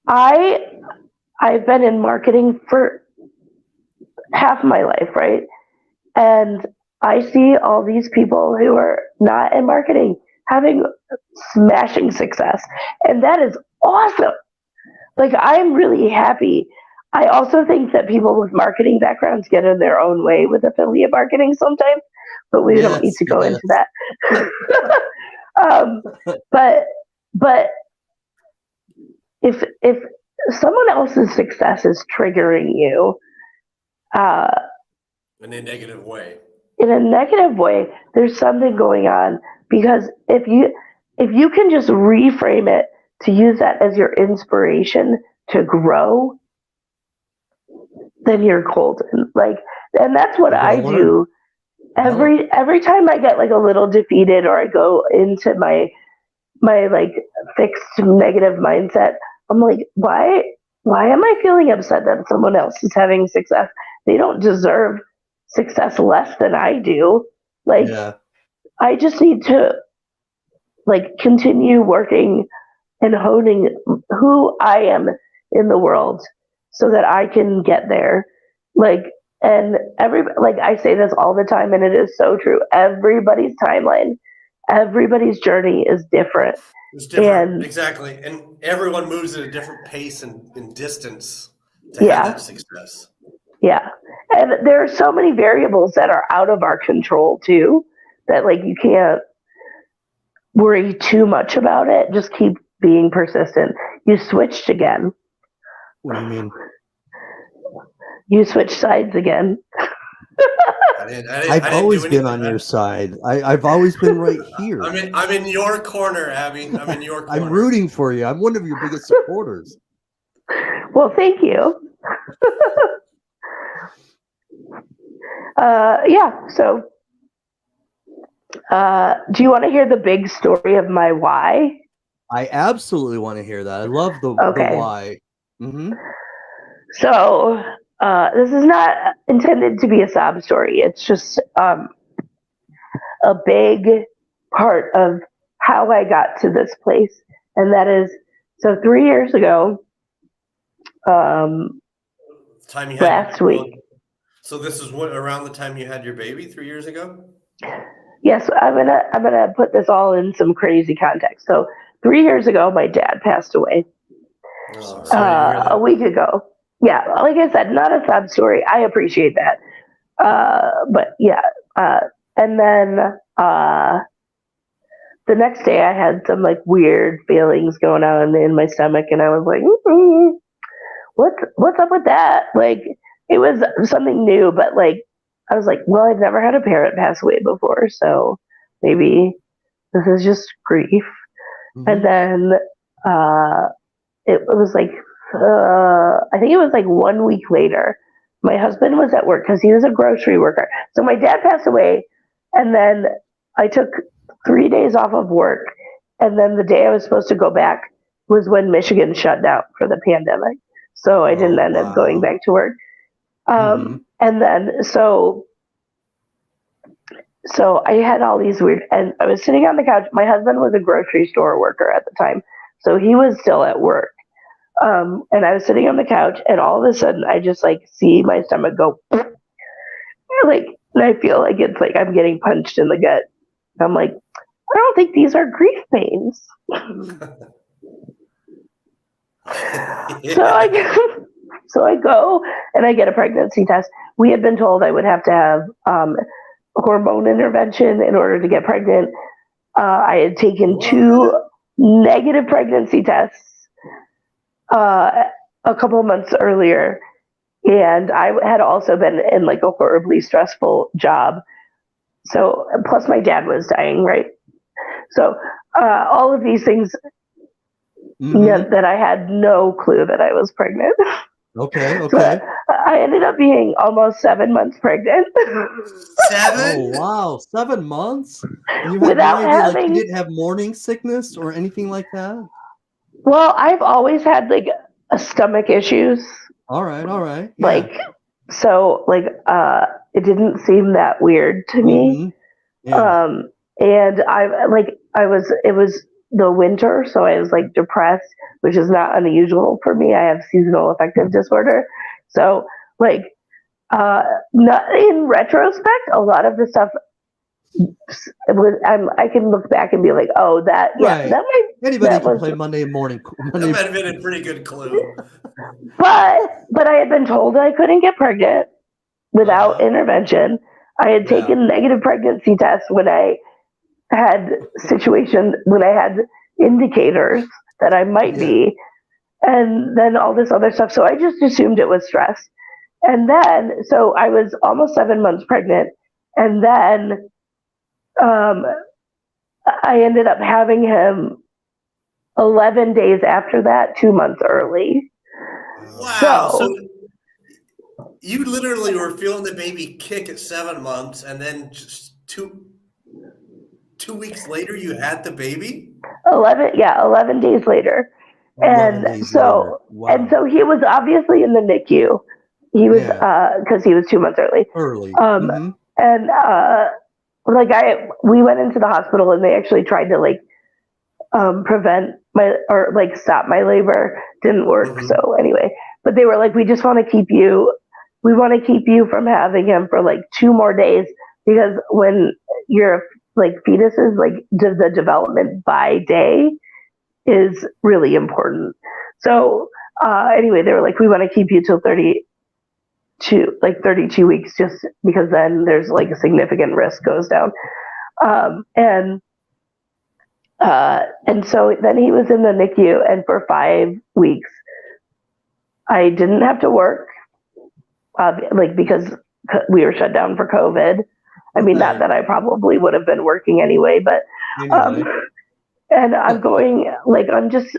I've been in marketing for half my life, right? And I see all these people who are not in marketing having smashing success. And that is awesome. Like, I'm really happy. I also think that people with marketing backgrounds get in their own way with affiliate marketing sometimes, but we don't need Yes. to go Yes. into that. um, but but if someone else's success is triggering you, uh, In a negative way. in a negative way, there's something going on. Because if you can just reframe it to use that as your inspiration to grow, then you're golden. Like, and that's what I Well learned. do Well, every time I get like a little defeated or I go into my like fixed negative mindset. I'm like, why am I feeling upset that someone else is having success? They don't deserve success less than I do. Like, yeah. I just need to like continue working and honing who I am in the world so that I can get there. Like, and like I say this all the time, and it is so true. Everybody's timeline, everybody's journey is different. It's different. And Exactly. And everyone moves at a different pace and distance to have that yeah, success. yeah. And there are so many variables that are out of our control too, that like you can't worry too much about it. Just keep being persistent. You switched again. What do you mean? You switched sides again. I I've didn't do always been anything. on your side. I've always been right here. I'm in your corner, Abby. I'm in your I'm corner. rooting for you. I'm one of your biggest supporters. Well, thank you. Yeah. So, do you want to hear the big story of my why? I absolutely want to hear that. I love the Okay. why. Mm-hmm. So, this is not intended to be a sob story. It's just a big part of how I got to this place. And that is, so 3 years ago, Time you had last week. So this is what around the time you had your baby 3 years ago? Yes, I'm gonna put this all in some crazy context. So 3 years ago, my dad passed away. Oh, sorry to hear A that. week ago. Yeah, like I said, not a sad story. I appreciate that. But yeah, and then the next day I had some like weird feelings going on in my stomach, and I was like, what's up with that? Like, it was something new, but like I was like, well, I've never had a parent pass away before, so maybe this is just grief. Mm-hmm. And then it was like I think it was like 1 week later. My husband was at work because he was a grocery worker. So my dad passed away, and then I took 3 days off of work, and then the day I was supposed to go back was when Michigan shut down for the pandemic. So I didn't Oh, end up going wow. back to work. Mm-hmm. And then so I had all these weird, and I was sitting on the couch. My husband was a grocery store worker at the time, so he was still at work. And I was sitting on the couch, and all of a sudden, I just like see my stomach go, like, and I feel like it's like I'm getting punched in the gut. I'm like, I don't think these are grief pains. So I go and I get a pregnancy test. We had been told I would have to have hormone intervention in order to get pregnant. I had taken 2 negative pregnancy tests a couple of months earlier, and I had also been in like a horribly stressful job. So plus my dad was dying, right? So all of these things meant that I had no clue that I was pregnant. Okay. So I ended up being almost 7 months pregnant. 7? Oh wow, 7 months? And you had Without no idea, like having- you didn't have morning sickness or anything like that? Well, I've always had like a stomach issues. All right. Yeah. Like, so like it didn't seem that weird to me. Yeah. And it was the winter, so I was like depressed, which is not unusual for me. I have seasonal affective disorder. So like not in retrospect, a lot of the stuff I can look back and be like, oh, that might anybody can play Monday morning. That might have been a pretty good clue. But I had been told I couldn't get pregnant without intervention. I had taken negative pregnancy tests when I had indicators that I might be, and then all this other stuff. So I just assumed it was stress. And then, so I was almost 7 months pregnant, and then I ended up having him 11 days after that, 2 months early. Wow. So you literally were feeling the baby kick at 7 months, and then just two weeks later you had the baby? 11 days later. And so he was obviously in the NICU. He was because he was 2 months early. And we went into the hospital, and they actually tried to stop my labor. Didn't work. So anyway, but they were like, we just want to keep you from having him for like 2 more days, because when your fetuses, the development by day is really important. So anyway, they were like, we want to keep you till 32 weeks, just because then there's a significant risk goes down. And so then he was in the NICU, and for 5 weeks, I didn't have to work, because we were shut down for COVID. I mean, not that I probably would have been working anyway, but and I'm going I'm just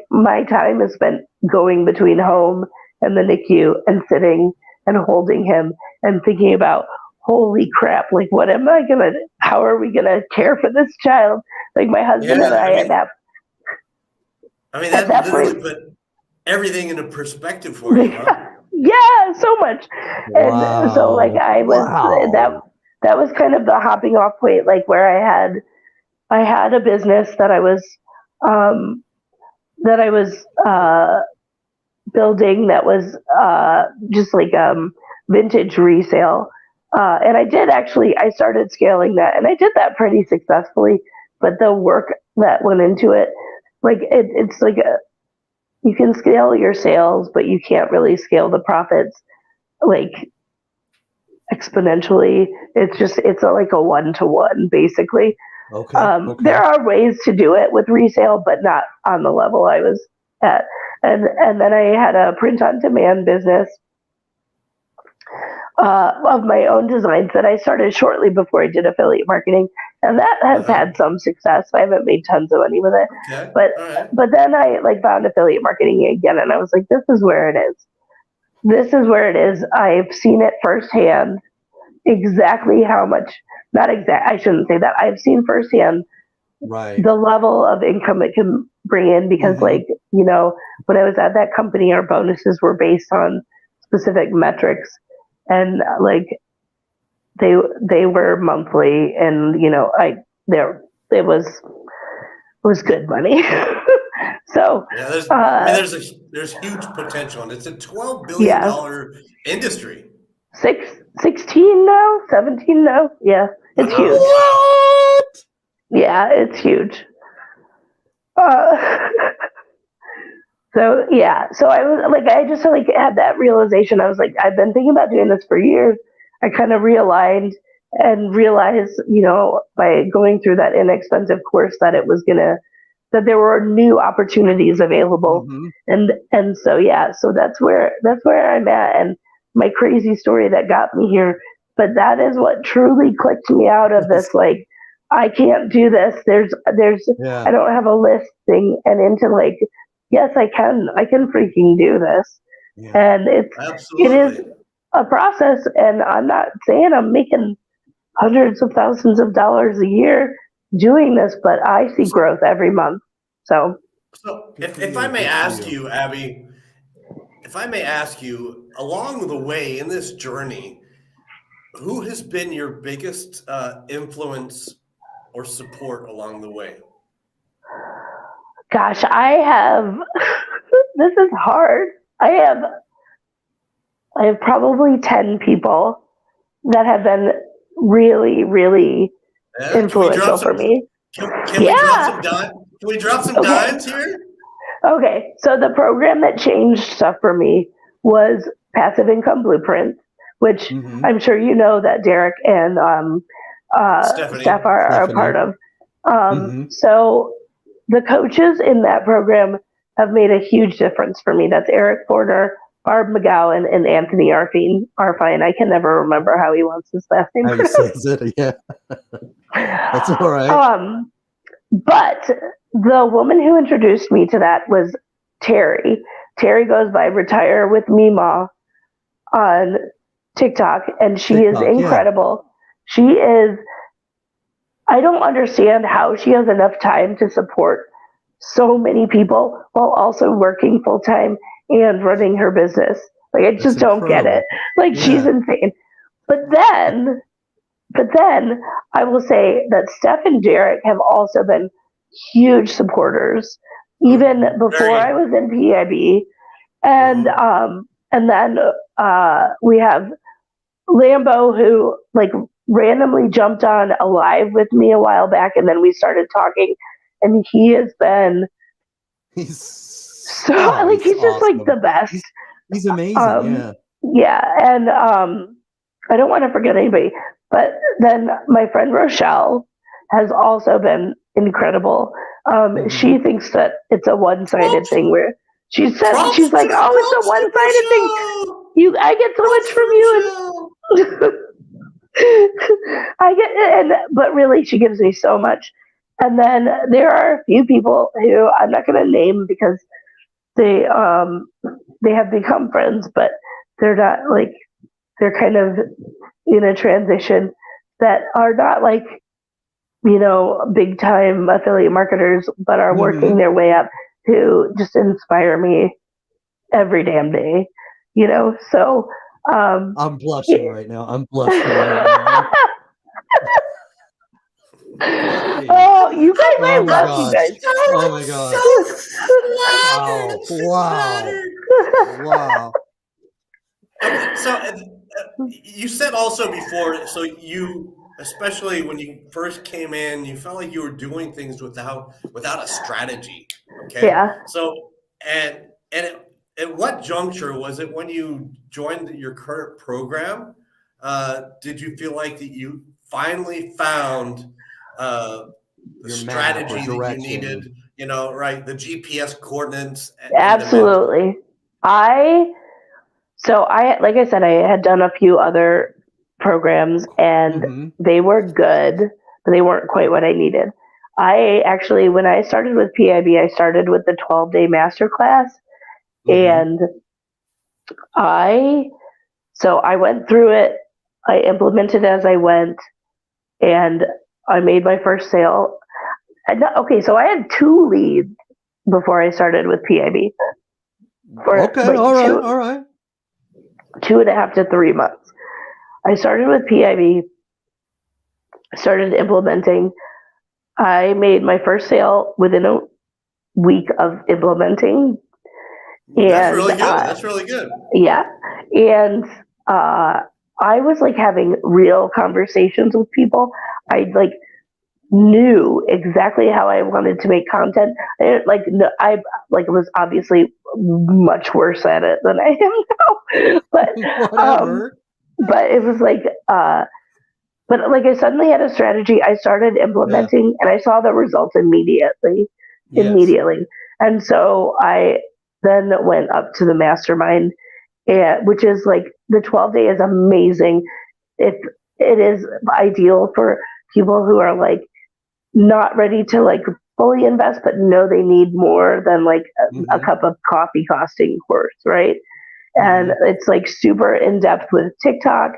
my time is spent going between home and the NICU and sitting and holding him and thinking about, holy crap, what am I gonna? How are we gonna care for this child? My husband and I at that. I mean, that literally put everything into perspective for you, huh? Yeah, so much. Wow. And so that was kind of the hopping off point, where I had a business that I was building, that was just vintage resale. And I started scaling that, and I did that pretty successfully, but the work that went into it, you can scale your sales, but you can't really scale the profits exponentially. It's a 1-to-1 basically. Okay. There are ways to do it with resale, but not on the level I was at. And then I had a print-on-demand business of my own designs that I started shortly before I did affiliate marketing, and that has had some success. I haven't made tons of money with it, but then I found affiliate marketing again, and I was like, this is where it is. This is where it is. I've seen it firsthand. Exactly how much? Not exact. I shouldn't say that. I've seen firsthand the level of income it can bring in, because when I was at that company, our bonuses were based on specific metrics, and they were monthly, and it was good money. So there's huge potential, and it's a $12 billion industry. 16 now, 17 now. Yeah, it's huge. What? Yeah, it's huge. Uh, so I was like, I just like had that realization. I was like, I've been thinking about doing this for years. I kind of realigned and realized, by going through that inexpensive course that that there were new opportunities available. Mm-hmm. And so that's where I'm at, and my crazy story that got me here. But that is what truly clicked me out of this. Like, I can't do this. Yeah. I don't have a list thing, and into like, yes, I can freaking do this. Yeah. And it is Absolutely. a process, and I'm not saying I'm making hundreds of thousands of dollars a year doing this, but I see growth every month. So, So, Good for if I you. may Good for ask you. you, Abby, if I may ask you, along the way in this journey, who has been your biggest influence or support along the way? gosh, I have, this is hard. I have probably 10 people that have been really, really Yeah, can we drop influential for some? me. Can we drop Yeah. some dime? Can we drop some Okay. dimes here? Okay. So the program that changed stuff for me was Passive Income Blueprint, which Mm-hmm. I'm sure you know that Derek and Stephanie. Steph are a part Stephanie. of. Mm-hmm. So the coaches in that program have made a huge difference for me. That's Eric Porter, Barb McGowan, and Anthony Arfine. I can never remember how he wants his last name How he says it, yeah. That's all right. But the woman who introduced me to that was Terry. Terry goes by Retire with Mima on TikTok, and she is TikTok, yeah. incredible. She is, I don't understand how she has enough time to support so many people while also working full time and running her business. Like, I That's just don't get it. incredible. Like, she's Yeah. insane. But then I will say that Steph and Derek have also been huge supporters, even before I Very. was in PIB. And Mhm. and then we have Lambo, who like randomly jumped on a live with me a while back, and then we started talking, and he has been He's so like, he's just like awesome. the best. He's amazing, Um, yeah. yeah, and I don't want to forget anybody, but then my friend Rochelle has also been incredible. Mm-hmm. She thinks that it's a one-sided Props, thing where she's props like, to oh, it's a props to one-sided thing. Rochelle. I get so much Props from to you, Rochelle. but really, she gives me so much. And then there are a few people who I'm not going to name because they have become friends, but they're not like, they're kind of in a transition, that are not like, big time affiliate marketers, but are Mm-hmm. working their way up, who just inspire me every damn day. So I'm blushing right now. I'm blushing right now. Hey. oh, you guys, I Oh my love you gosh. guys. Oh my So gosh. flattered. Wow. Wow. Flattered. Wow. Okay, so you said also before, so you, especially when you first came in, you felt like you were doing things without a strategy. Okay, Yeah. so at what juncture was it when you joined your current program? Did you feel like that you finally found the Your map or strategy that you direction. needed? Right, the GPS coordinates and the mentor. Absolutely. Like I said, I had done a few other programs, and Mm-hmm. they were good, but they weren't quite what I needed. When I started with PIB, I started with the 12-day masterclass, Mm-hmm. and I, I went through it. I implemented as I went, and I made my first sale. Okay, so I had 2 leads before I started with PIB for Okay, like all right, all right. 2.5 to 3 months. I started with PIB, started implementing. I made my first sale within a week of implementing, That's and really good. That's really good. yeah, and I was like having real conversations with people. I like knew exactly how I wanted to make content. I was obviously much worse at it than I am now, but Whatever. but it was like but like I suddenly had a strategy I started implementing, and I saw the results immediately. Yes. And so I then went up to the mastermind, which is like the 12-day is amazing. It is ideal for people who are like not ready to like fully invest, but know they need more than like a Mhm. cup of coffee costing course, right? And Mhm. it's like super in depth with TikTok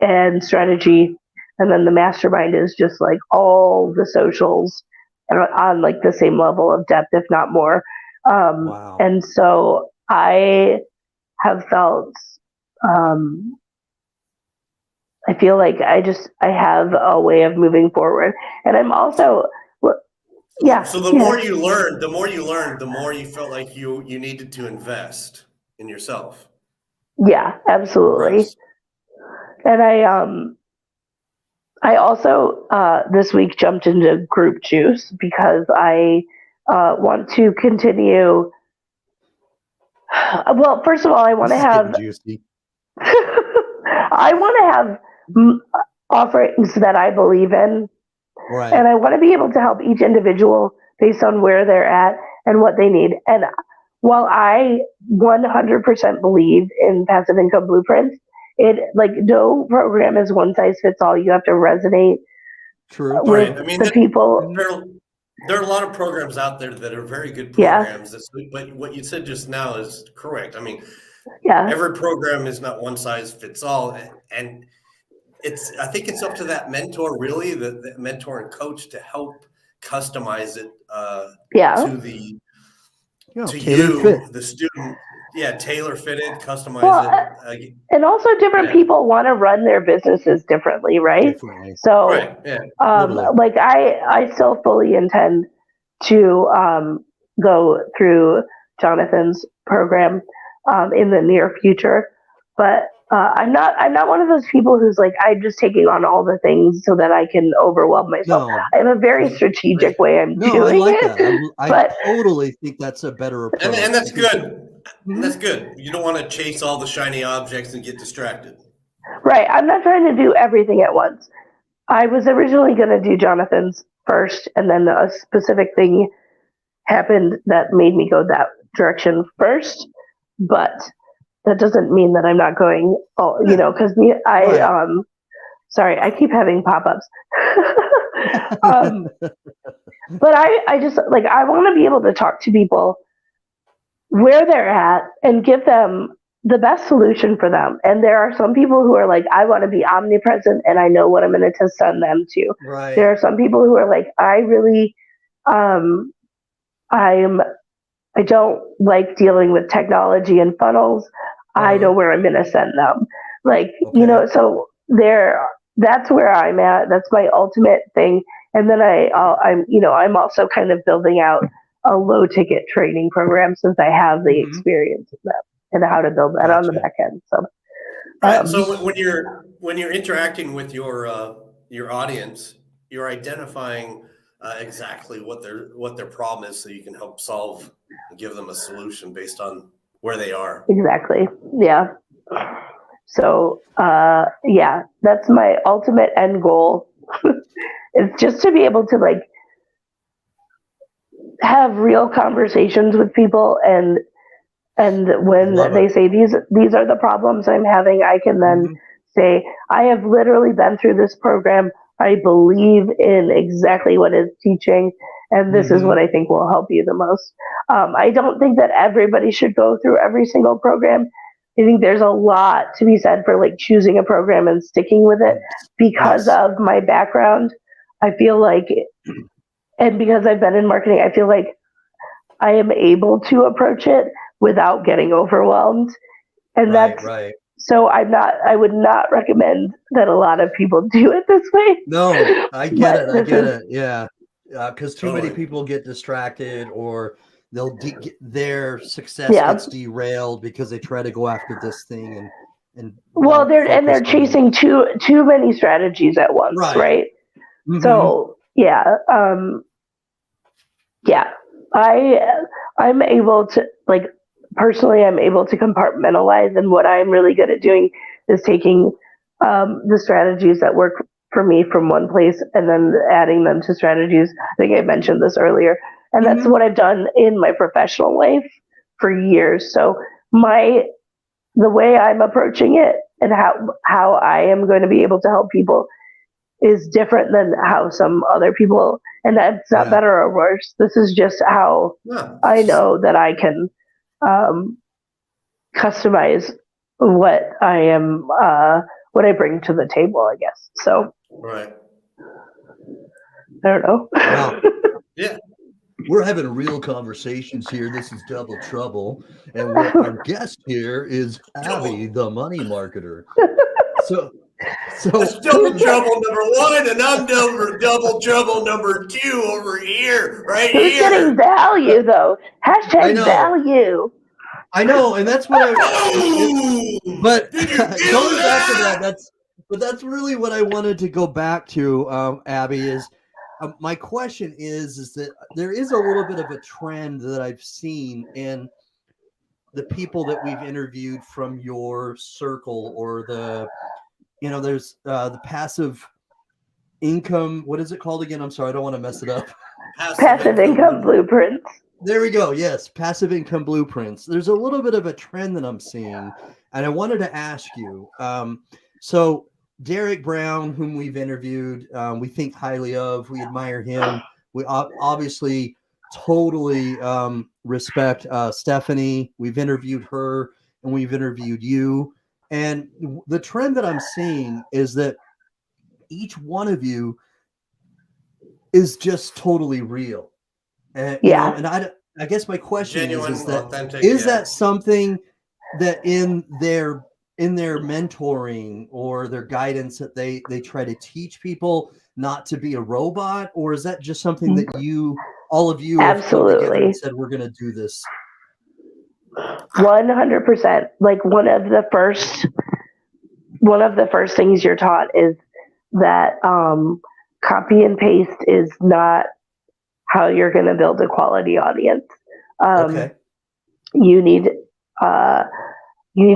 and strategy. And then the mastermind is just like all the socials and on like the same level of depth, if not more. Wow. And so I have felt, um, I feel like I have a way of moving forward. And I'm also, yeah, So the yeah, more you learned, the more you felt like you needed to invest in yourself. yeah, absolutely. Progress. And I also this week jumped into group juice because I want to continue. Well, first of all, I want This to is getting have juicy. I want to have offerings that I believe in, Right. and I want to be able to help each individual based on where they're at and what they need. And while I 100% believe in passive income blueprints, it like no program is one size fits all. You have to resonate True. with Right. I mean, the people. Mhm. there are a lot of programs out there that are very good Yeah, programs. But what you said just now is correct. I mean, yeah, every program is not one size fits all, and I think it's up to that mentor, really, the mentor and coach, to help customize it yeah. to the to Tailored fit. you, the student. Yeah, tailor fit it, customize Well, it. and also different Yeah, people want to run their businesses differently, right? Differently. So, right. Yeah, Totally. like I still fully intend to go through Jonathan's program in the near future, but I'm not one of those people who's like I'm just taking on all the things so that I can overwhelm myself. No. I have a very strategic way I'm No, I doing like that. it, I but totally think that's a better and approach that's because good. Mhm. That's good. You don't want to chase all the shiny objects and get distracted. right, I'm not trying to do everything at once. I was originally going to do Jonathan's first, and then a specific thing happened that made me go that direction first. But that doesn't mean that I'm not going. Oh, Yeah, because right. sorry, I keep having pop-ups. um, but I just like I want to be able to talk to people where they're at and give them the best solution for them. And there are some people who are like, I want to be omnipresent and I know what I'm going to send them to. Right. There are some people who are like, I really, um, I'm, I don't like dealing with technology and funnels. I know Uh-huh. where I'm going to send them. Like, Okay. so that's where I'm at. That's my ultimate thing. And then I'm also kind of building out a low ticket training program since I have the Mhm. experience in that and how to build that on the Gotcha. back end. So, Right. So um, when you're interacting with your audience, you're identifying exactly what their problem is, so you can help solve and give them a solution based on where they are. exactly. Yeah. So, yeah, that's my ultimate end goal. It's just to be able to like have real conversations with people and when Love they it. say these are the problems I'm having, I can then Mhm. say I have literally been through this program. I believe in exactly what it's teaching, and this is what Mhm. I think will help you the most. I don't think that everybody should go through every single program. I think there's a lot to be said for like choosing a program and sticking with it because Yes. of my background. I feel like, and because I've been in marketing, I feel like I am able to approach it without getting overwhelmed. And Right, that's right. so I would not recommend that a lot of people do it this way. No, I get But it. I this get is, it. Yeah. Because too many Totally. people get distracted or their success yeah. gets derailed because they try to go after this thing and Well, don't they're focus on chasing too many strategies at once, right. right? Mhm. So yeah, yeah. I'm able to, like, personally, I'm able to compartmentalize, and what I'm really good at doing is taking the strategies that work for me from one place and then adding them to strategies. I think I mentioned this earlier, and that's Mhm. what I've done in my professional life for years. So the way I'm approaching it and how I am going to be able to help people is different than how some other people, and that's not Yeah. better or worse. This is just how Yeah, I know that I can um, customize what I bring to the table, I guess. So right. I don't know. Wow. Yeah. We're having real conversations here. This is Double Trouble. And our guest here is Abby, the money marketer. So, That's double trouble number one, and I'm double trouble number two over here, right Who's getting here. value though? I Hashtag know, value. and that's what but Did you feel going back to that? that's really what I wanted to go back to, Abby, is my question is that there is a little bit of a trend that I've seen in the people that we've interviewed from your circle, or there's the passive income. What is it called again? I'm sorry, I don't want to mess it up. Passive income blueprints. There we go. Yes, passive income blueprints. There's a little bit of a trend that I'm seeing, and I wanted to ask you. So Derek Brown, whom we've interviewed, we think highly of. We admire him. We obviously totally respect Stephanie. We've interviewed her, and we've interviewed you. And the trend that I'm seeing is that each one of you is just totally real. And Yeah. and I guess my question Genuine, is that authentic. is Yeah. that something that in their mentoring or their guidance that they try to teach people not to be a robot, or is that just something that all of you have come together and Absolutely. said we're going to do this? 100%. Like one of the first things you're taught is that copy and paste is not how you're going to build a quality audience. Okay. You need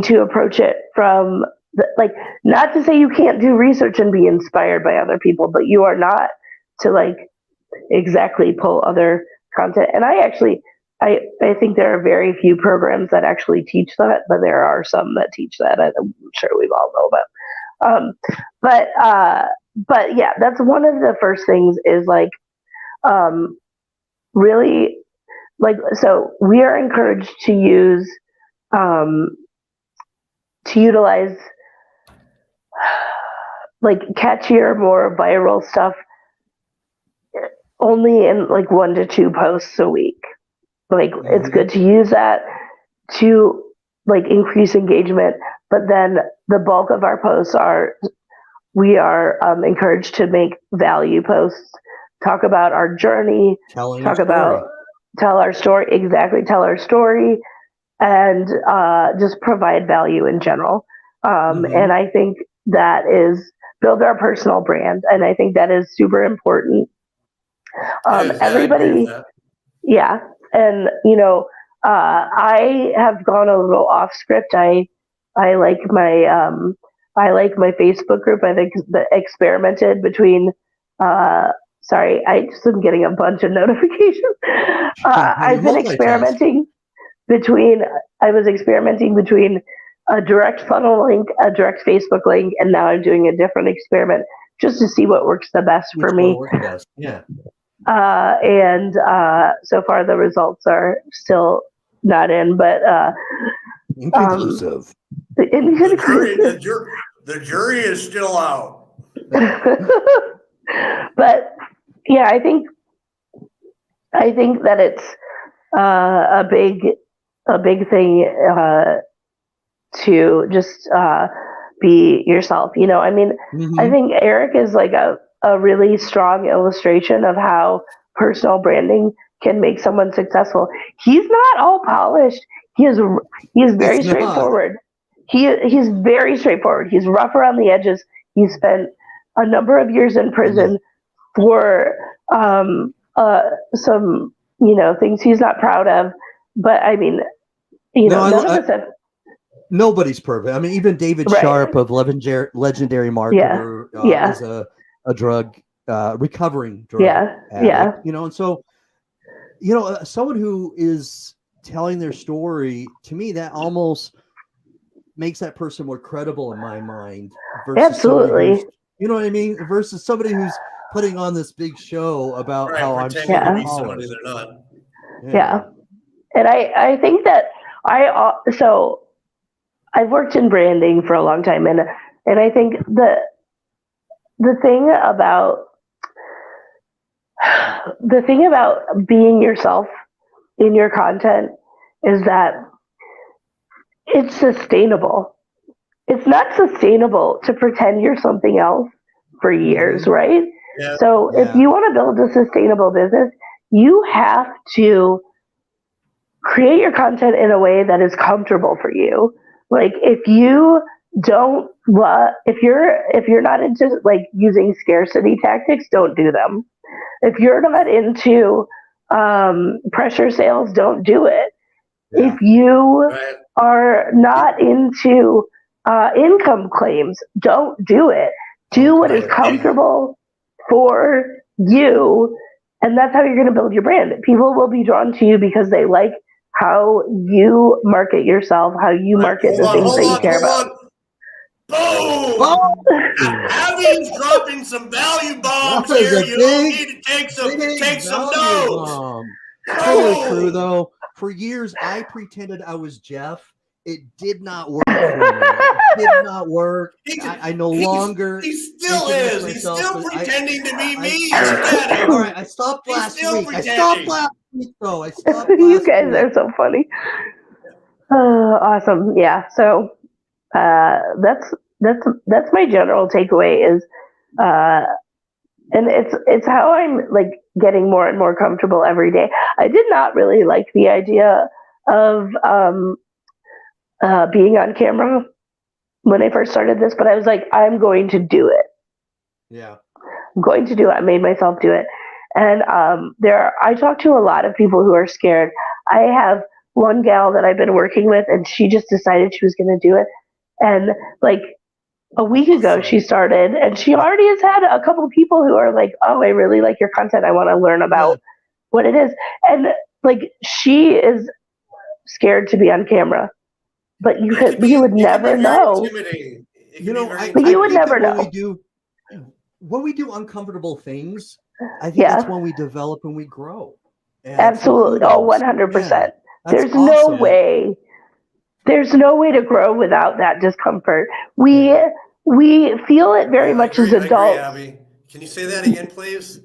to approach it from not to say you can't do research and be inspired by other people, but you are not to like exactly pull other content. And I think there are very few programs that actually teach that, but there are some that teach that. I'm sure we've all know about. But yeah, that's one of the first things is like really like, so we are encouraged to utilize like catchier, more viral stuff only in like 1 to 2 posts a week. Like it's good to use that to like increase engagement, but then the bulk of our posts we are encouraged to make value posts, talk about our journey, tell our story, tell our story, and just provide value in general. And I think that is build our personal brand, and I think that is super important. Everybody, yeah, and I have gone a little off script. I like my Facebook group. I think the experimented between. Sorry, I just am getting a bunch of notifications. I've been experimenting between. I was experimenting between a direct funnel link, a direct Facebook link, and now I'm doing a different experiment just to see what works the best for me. Yeah. And so far the results are still not in, but inconclusive. The jury is still out. But yeah, I think that it's a big thing to just be yourself. I mean, I think Eric is like a really strong illustration of how personal branding can make someone successful. He's not all polished. He is very straightforward. He's very straightforward. He's rough around the edges. He spent a number of years in prison for some, things he's not proud of. But I mean, none of us have. Nobody's perfect. I mean, even David Sharp of Legendary Marketer is a drug recovering drug addict. And so, someone who is telling their story, to me, that almost makes that person more credible in my mind. Versus Absolutely. You know what I mean? Versus somebody who's putting on this big show about how I'm pretending to be somebody they're not. Yeah. And I think that so I've worked in branding for a long time, and I think the thing about being yourself in your content is that it's sustainable. It's not sustainable to pretend you're something else for years, right? Yeah. So if you want to build a sustainable business, you have to create your content in a way that is comfortable for you. Like if you're not into like using scarcity tactics, don't do them. If you're not into pressure sales, don't do it. If you are not into income claims, don't do it. Do what is comfortable for you, and that's how you're going to build your brand. People will be drawn to you because they like how you market yourself, how you market the things that you care about. Boom! Abby's dropping some value bombs here. You don't need to take some notes. Totally true, though. For years, I pretended I was Jeff. It did not work for me. It did not work. I no longer. He still is. He's still pretending to be me instead. All right, I stopped last week. I stopped last week, though. You guys are so funny. Awesome. Yeah. So that's my general takeaway is, and it's how I'm like getting more and more comfortable every day. I did not really like the idea of being on camera when I first started this, but I was like, I'm going to do it. Yeah. I'm going to do it. I made myself do it. And I talk to a lot of people who are scared. I have one gal that I've been working with, and she just decided she was going to do it. And like a week ago, she started, and she already has had a couple of people who are like, oh, I really like your content. I want to learn about what it is. And like, she is scared to be on camera, but you would never know. You would never know. When we do uncomfortable things, I think that's when we develop and we grow. And absolutely. Oh, 100%. There's awesome. There's no way to grow without that discomfort. We feel it very much as adults. Abby. Can you say that again, please?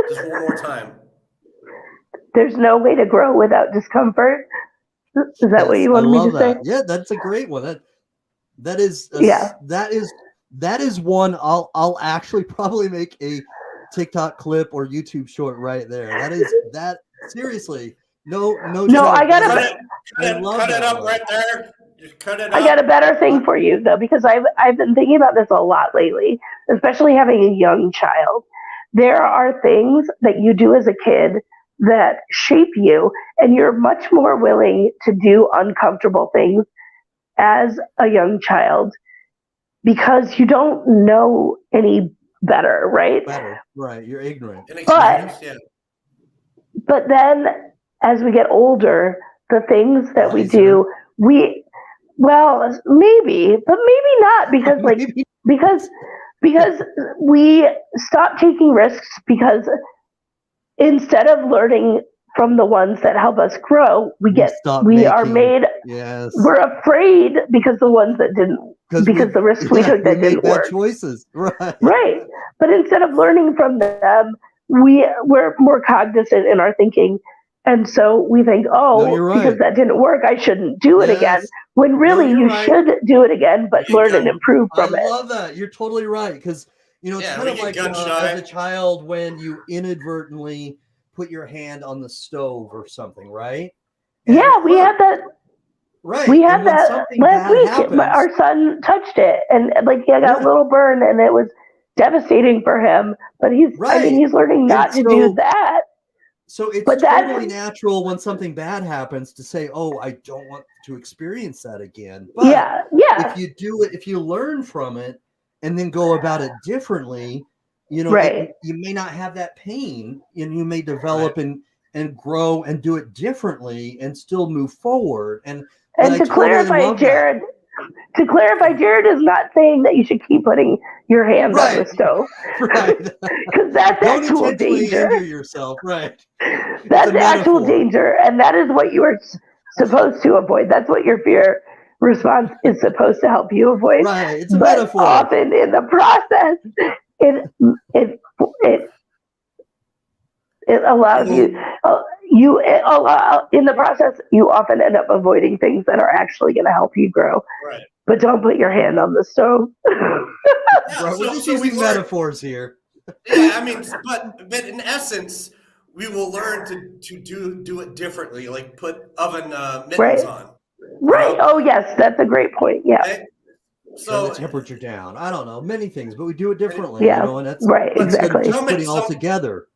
Just one more time. There's no way to grow without discomfort. Is that what you want me to say? Yeah, that's a great one. That is one I'll actually probably make a TikTok clip or YouTube short right there. That seriously. No, I gotta cut it up right there. Just cut it up. I got a better thing for you though, because I've been thinking about this a lot lately, especially having a young child. There are things that you do as a kid that shape you, and you're much more willing to do uncomfortable things as a young child because you don't know any better, right? Right. You're ignorant. But then as we get older, the things that we do, maybe, but maybe not, because because we stop taking risks, because instead of learning from the ones that help us grow, we're afraid because the ones that didn't, because the risks we took that didn't work. Choices, right? But instead of learning from them, we're more cognizant in our thinking. And so we think, because that didn't work, I shouldn't do it again. When really you should do it again, but learn and improve from it. I love that. You're totally right. Because, it's kind of like as a child when you inadvertently put your hand on the stove or something, right? And we had that. Right. We had that last week. Our son touched it, and like he got a little burn, and it was devastating for him, but he's learning not to do that. So it's totally natural when something bad happens to say, oh, I don't want to experience that again. But if you do it, if you learn from it and then go about it differently, you may not have that pain, and you may develop and grow and do it differently and still move forward. And to clarify, Jared, Jared is not saying that you should keep putting your hands on the stove. Right. Because that's actual danger. Injure yourself. Right. That's actual danger. And that is what you are supposed to avoid. That's what your fear response is supposed to help you avoid. Right. It's a metaphor. Often in the process, it allows in the process, you often end up avoiding things that are actually going to help you grow. Right. But don't put your hand on the stove. We're just using metaphors here. Yeah, I mean, but in essence, we will learn to do it differently, like put oven mittens on. Right. Oh, yes, that's a great point. Yeah. Okay? So the temperature down. I don't know, many things, but we do it differently. Yeah. And that's exactly. Just putting all together.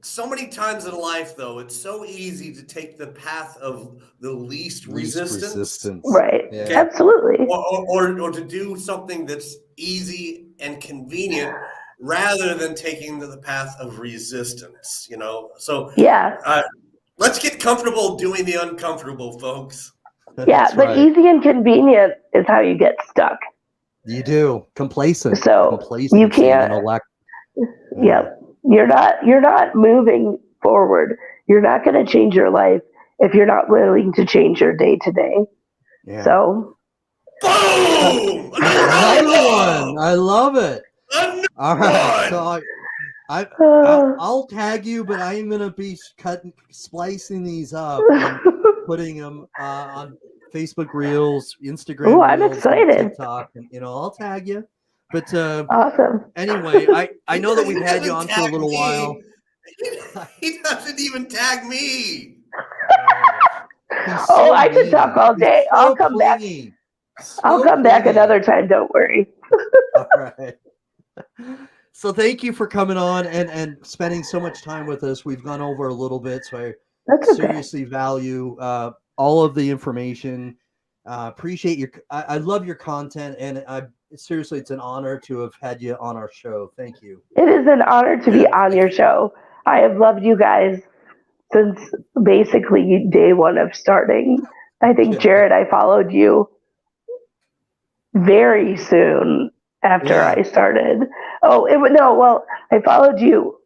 So many times in life, though, it's so easy to take the path of the least resistance. Right. Yeah. Okay? Absolutely. Or to do something that's easy and convenient rather than taking the path of resistance, So let's get comfortable doing the uncomfortable, folks. But easy and convenient is how you get stuck. You do. Complacent. So you can't. You're not moving forward. You're not going to change your life if you're not willing to change your day to day. Yeah. So, boom! Another one. I love it. All right. So I'll tag you, but I am going to be splicing these up and putting them on Facebook Reels, Instagram Reels, I'm excited. TikTok, and I'll tag you. But awesome. Anyway, I know that we've had you on for a little while. He doesn't even tag me. I could talk all day. I'll come back. I'll come back another time. Don't worry. All right. So thank you for coming on and spending so much time with us. We've gone over a little bit, so I seriously value all of the information. Appreciate your. I love your content, and seriously, it's an honor to have had you on our show. Thank you. It is an honor to be on your show. I have loved you guys since basically day one of starting. I think, Jared, I followed you very soon after I started. I followed you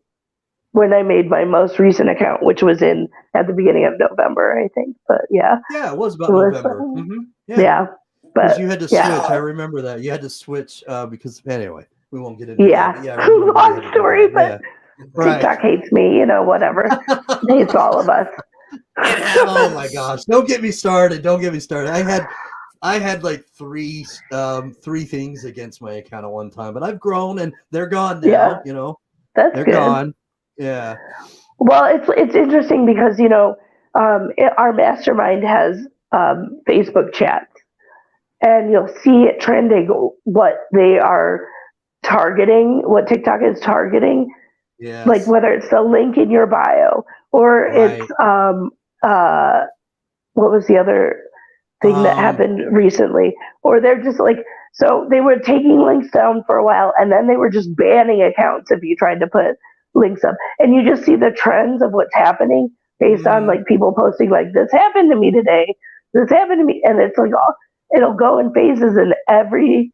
when I made my most recent account, which was at the beginning of November, I think. But yeah, it was about November. But you had to switch. I remember that you had to switch because anyway, we won't get into that. Long story, but TikTok hates me. Whatever. It hates all of us. Oh my gosh! Don't get me started. I had like three things against my account at one time, but I've grown and they're gone now. That's they're good. gone. Yeah. Well, it's interesting because our mastermind has Facebook chats, and you'll see it trending what they are targeting, what TikTok is targeting. Yeah. Like whether it's the link in your bio or it's what was the other thing that happened recently? Or they're just like, so they were taking links down for a while, and then they were just banning accounts if you tried to put links up. And you just see the trends of what's happening based on like people posting like, this happened to me today, this happened to me. And it's like, it'll go in phases, and every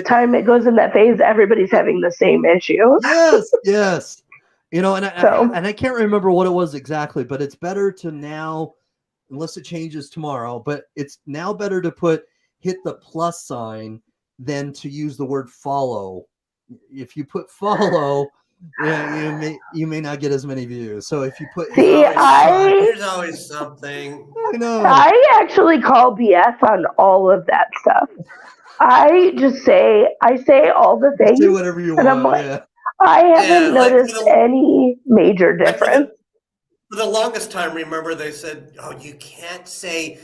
time it goes in that phase, everybody's having the same issue. Yes. And I can't remember what it was exactly, but it's better to now, unless it changes tomorrow, but it's now better to hit the plus sign than to use the word follow. If you put follow, you may not get as many views. So if you put there's always something. I know. I actually call BS on all of that stuff. I say all the things. Say whatever you want. I'm like, I haven't noticed any major difference. For the longest time, remember they said, "Oh, you can't say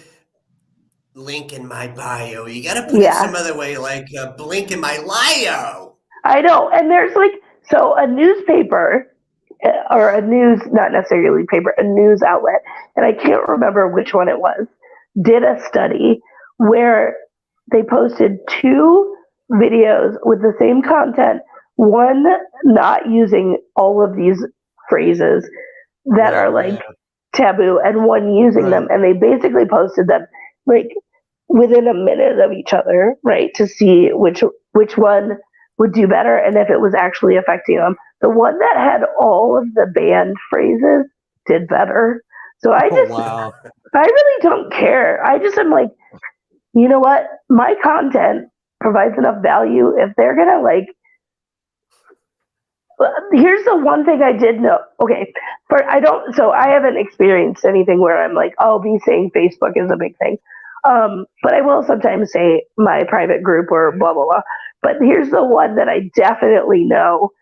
link in my bio. You got to put it some other way, like link in my Lio." I know. And there's like, so a newspaper or a news, not necessarily paper, a news outlet, and I can't remember which one it was, did a study where they posted 2 videos with the same content, one not using all of these phrases that are like taboo, and one using them, and they basically posted them like within a minute of each other, right, to see which one would do better and if it was actually affecting them. The one that had all of the banned phrases did better. So I really don't care. I just am like, you know what? My content provides enough value. If they're gonna like, here's the one thing I did know. Okay, so I haven't experienced anything where I'm like, oh, me saying Facebook is a big thing. But I will sometimes say my private group or blah, blah, blah. But here's the one that I definitely know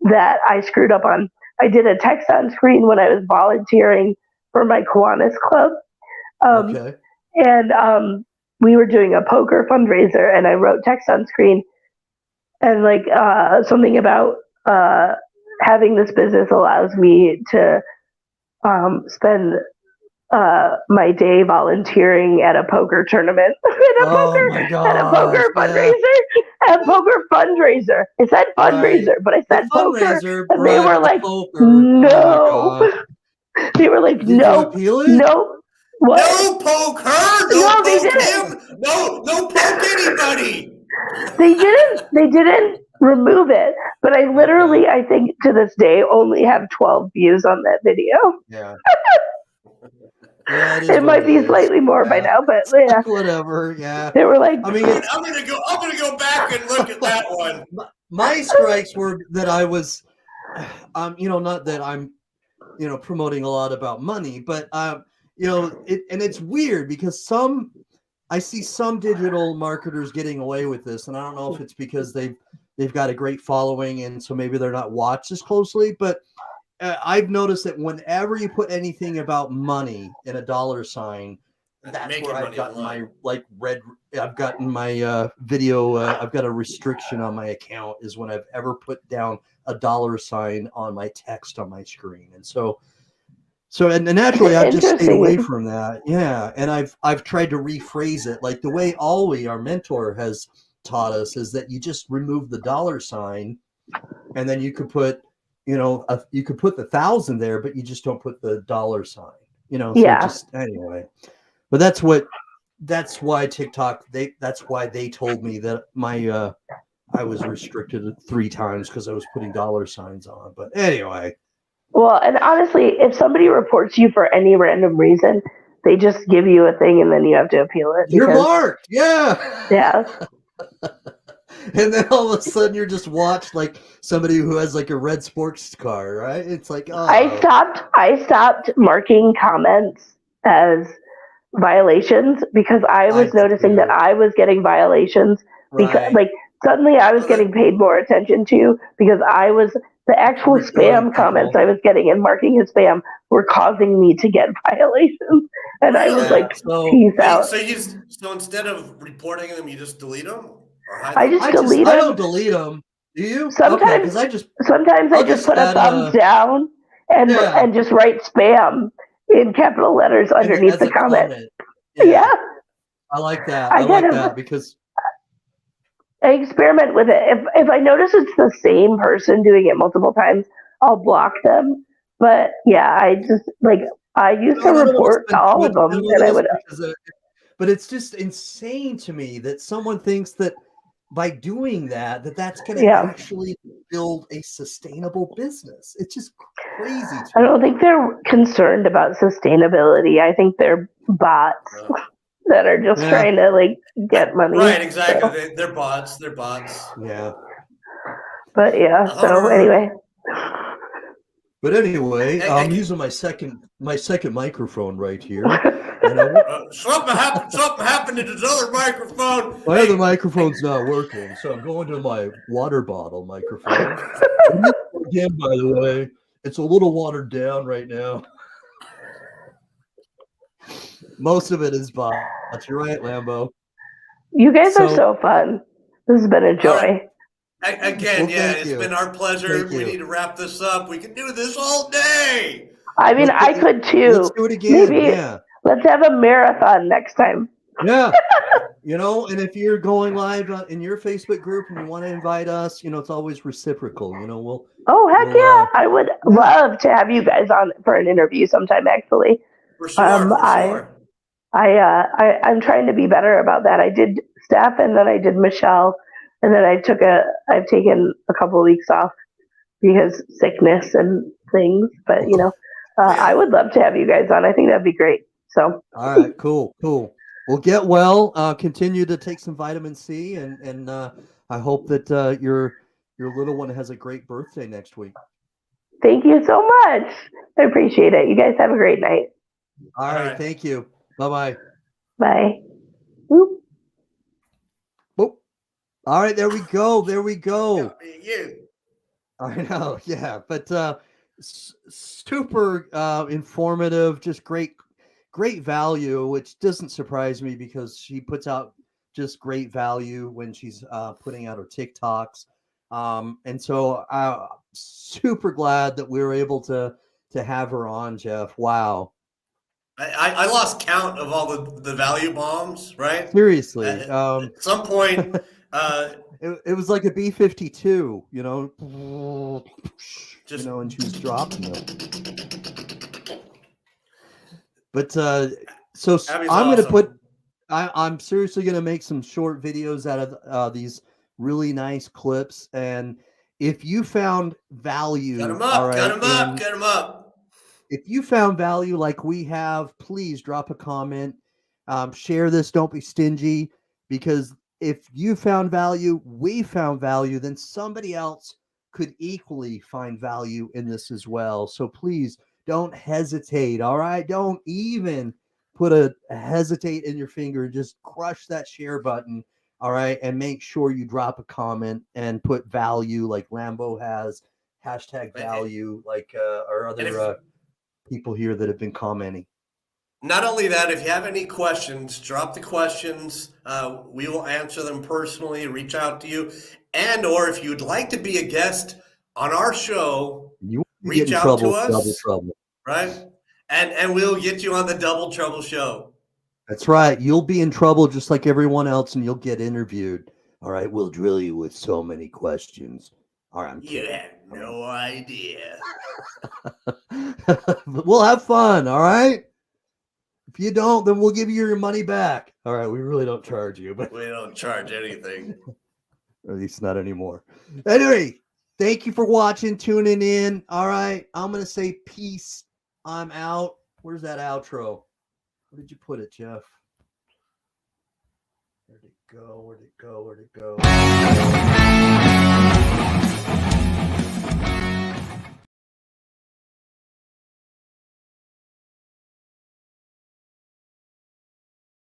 that I screwed up on. I did a text on screen when I was volunteering for my Kiwanis Club. And we were doing a poker fundraiser, and I wrote text on screen and like something about having this business allows me to spend my day volunteering at a poker tournament, at a poker fundraiser. I said fundraiser, but I said poker, and they were like, no. They were like, no, no. What? No poke her. No, they poke didn't. him. No poke anybody. They didn't remove it, but I literally, I think to this day, only have 12 views on that video. Yeah. It might be slightly more by now, but yeah. Whatever, yeah. They were like, I mean, I'm gonna go back and look at that one. My strikes were that I was, not that I'm, promoting a lot about money, but and it's weird because I see some digital marketers getting away with this, and I don't know if it's because they've got a great following, and so maybe they're not watched as closely, but I've noticed that whenever you put anything about money in a dollar sign, that's where I've gotten my I've gotten my video. I've got a restriction on my account is when I've ever put down a dollar sign on my text on my screen, and so naturally I've just stayed away from that. Yeah, and I've tried to rephrase it like the way Ollie, our mentor, has taught us is that you just remove the dollar sign, and then you could put. You could put the 1,000 there, but you just don't put the dollar sign, anyway. But that's why TikTok, that's why they told me that I was restricted 3 times because I was putting dollar signs on. But anyway. Well, and honestly, if somebody reports you for any random reason, they just give you a thing and then you have to appeal it. You're marked. Yeah. Yeah. And then all of a sudden you're just watched like somebody who has like a red sports car, right? It's like, oh. I stopped marking comments as violations because I was noticing that I was getting violations because like suddenly I was getting paid more attention to because the actual spam comments I was getting and marking as spam were causing me to get violations. And I was like, peace out. So instead of reporting them, you just delete them? I just delete them. I don't delete them. Do you? Sometimes I just put a thumbs down and just write spam in capital letters underneath the comment. Yeah. I like that. I like that because I experiment with it. If I notice it's the same person doing it multiple times, I'll block them. But yeah, I used to report all of them, and I would. But it's just insane to me that someone thinks that by doing that's going to actually build a sustainable business. It's just crazy. I don't think they're concerned about sustainability. I think they're bots that are just trying to get money. Right, exactly. So. They're bots. Yeah. But anyway. But anyway, I'm using my second microphone right here. Something happened to this other microphone. My other microphone's not working, so I'm going to my water bottle microphone. Again, by the way, it's a little watered down right now. Most of it is bots. You're right, Lambo. You guys are so fun. This has been a joy. Again, Well, yeah, thank it's you. been our pleasure. Thank We you. need to wrap this up. We can do this all day. I mean, I could too. Let's do it again. Maybe Yeah. let's have a marathon next time. Yeah. And if you're going live in your Facebook group and you want to invite us, it's always reciprocal. Oh, heck yeah. I would love to have you guys on for an interview sometime, actually. For sure. I'm trying to be better about that. I did Steph, and then I did Michelle, and then I've taken a couple of weeks off because sickness and things. But I would love to have you guys on. I think that'd be great. So. All right, cool. Well, get well. Continue to take some vitamin C, and I hope that your little one has a great birthday next week. Thank you so much. I appreciate it. You guys have a great night. All right. Thank you. Bye-bye. Bye. Boop. Boop. All right, there we go. You. I know, yeah, but super informative, just great value, which doesn't surprise me because she puts out just great value when she's putting out her TikToks. And so I'm super glad that we were able to have her on, Jeff. Wow. I lost count of all the value bombs, right? Seriously. At some point, it was like a B-52, just and she was dropping them. But so Abby's I'm going to awesome. I'm seriously going to make some short videos out of these really nice clips. And if you found value, cut them up. If you found value like we have, please drop a comment, share this. Don't be stingy, because if you found value, we found value, then somebody else could equally find value in this as well. So please don't hesitate. All right. Don't even put a hesitate in your finger. Just crush that share button. All right. And make sure you drop a comment and put value like Lambo has, hashtag value, like our other people here that have been commenting. Not only that, if you have any questions, drop the questions. We will answer them personally, reach out to you. And or if you'd like to be a guest on our show, reach out to us. Double trouble. Right? And we'll get you on the Double Trouble show. That's right. You'll be in trouble just like everyone else, and you'll get interviewed. All right. We'll drill you with so many questions. All right. You have no idea. But we'll have fun. All right. If you don't, then we'll give you your money back. All right. We really don't charge you, but we don't charge anything. Or at least not anymore. Anyway, thank you for watching, tuning in. All right. I'm going to say peace. I'm out. Where's that outro? Where did you put it, Jeff? Where'd it go?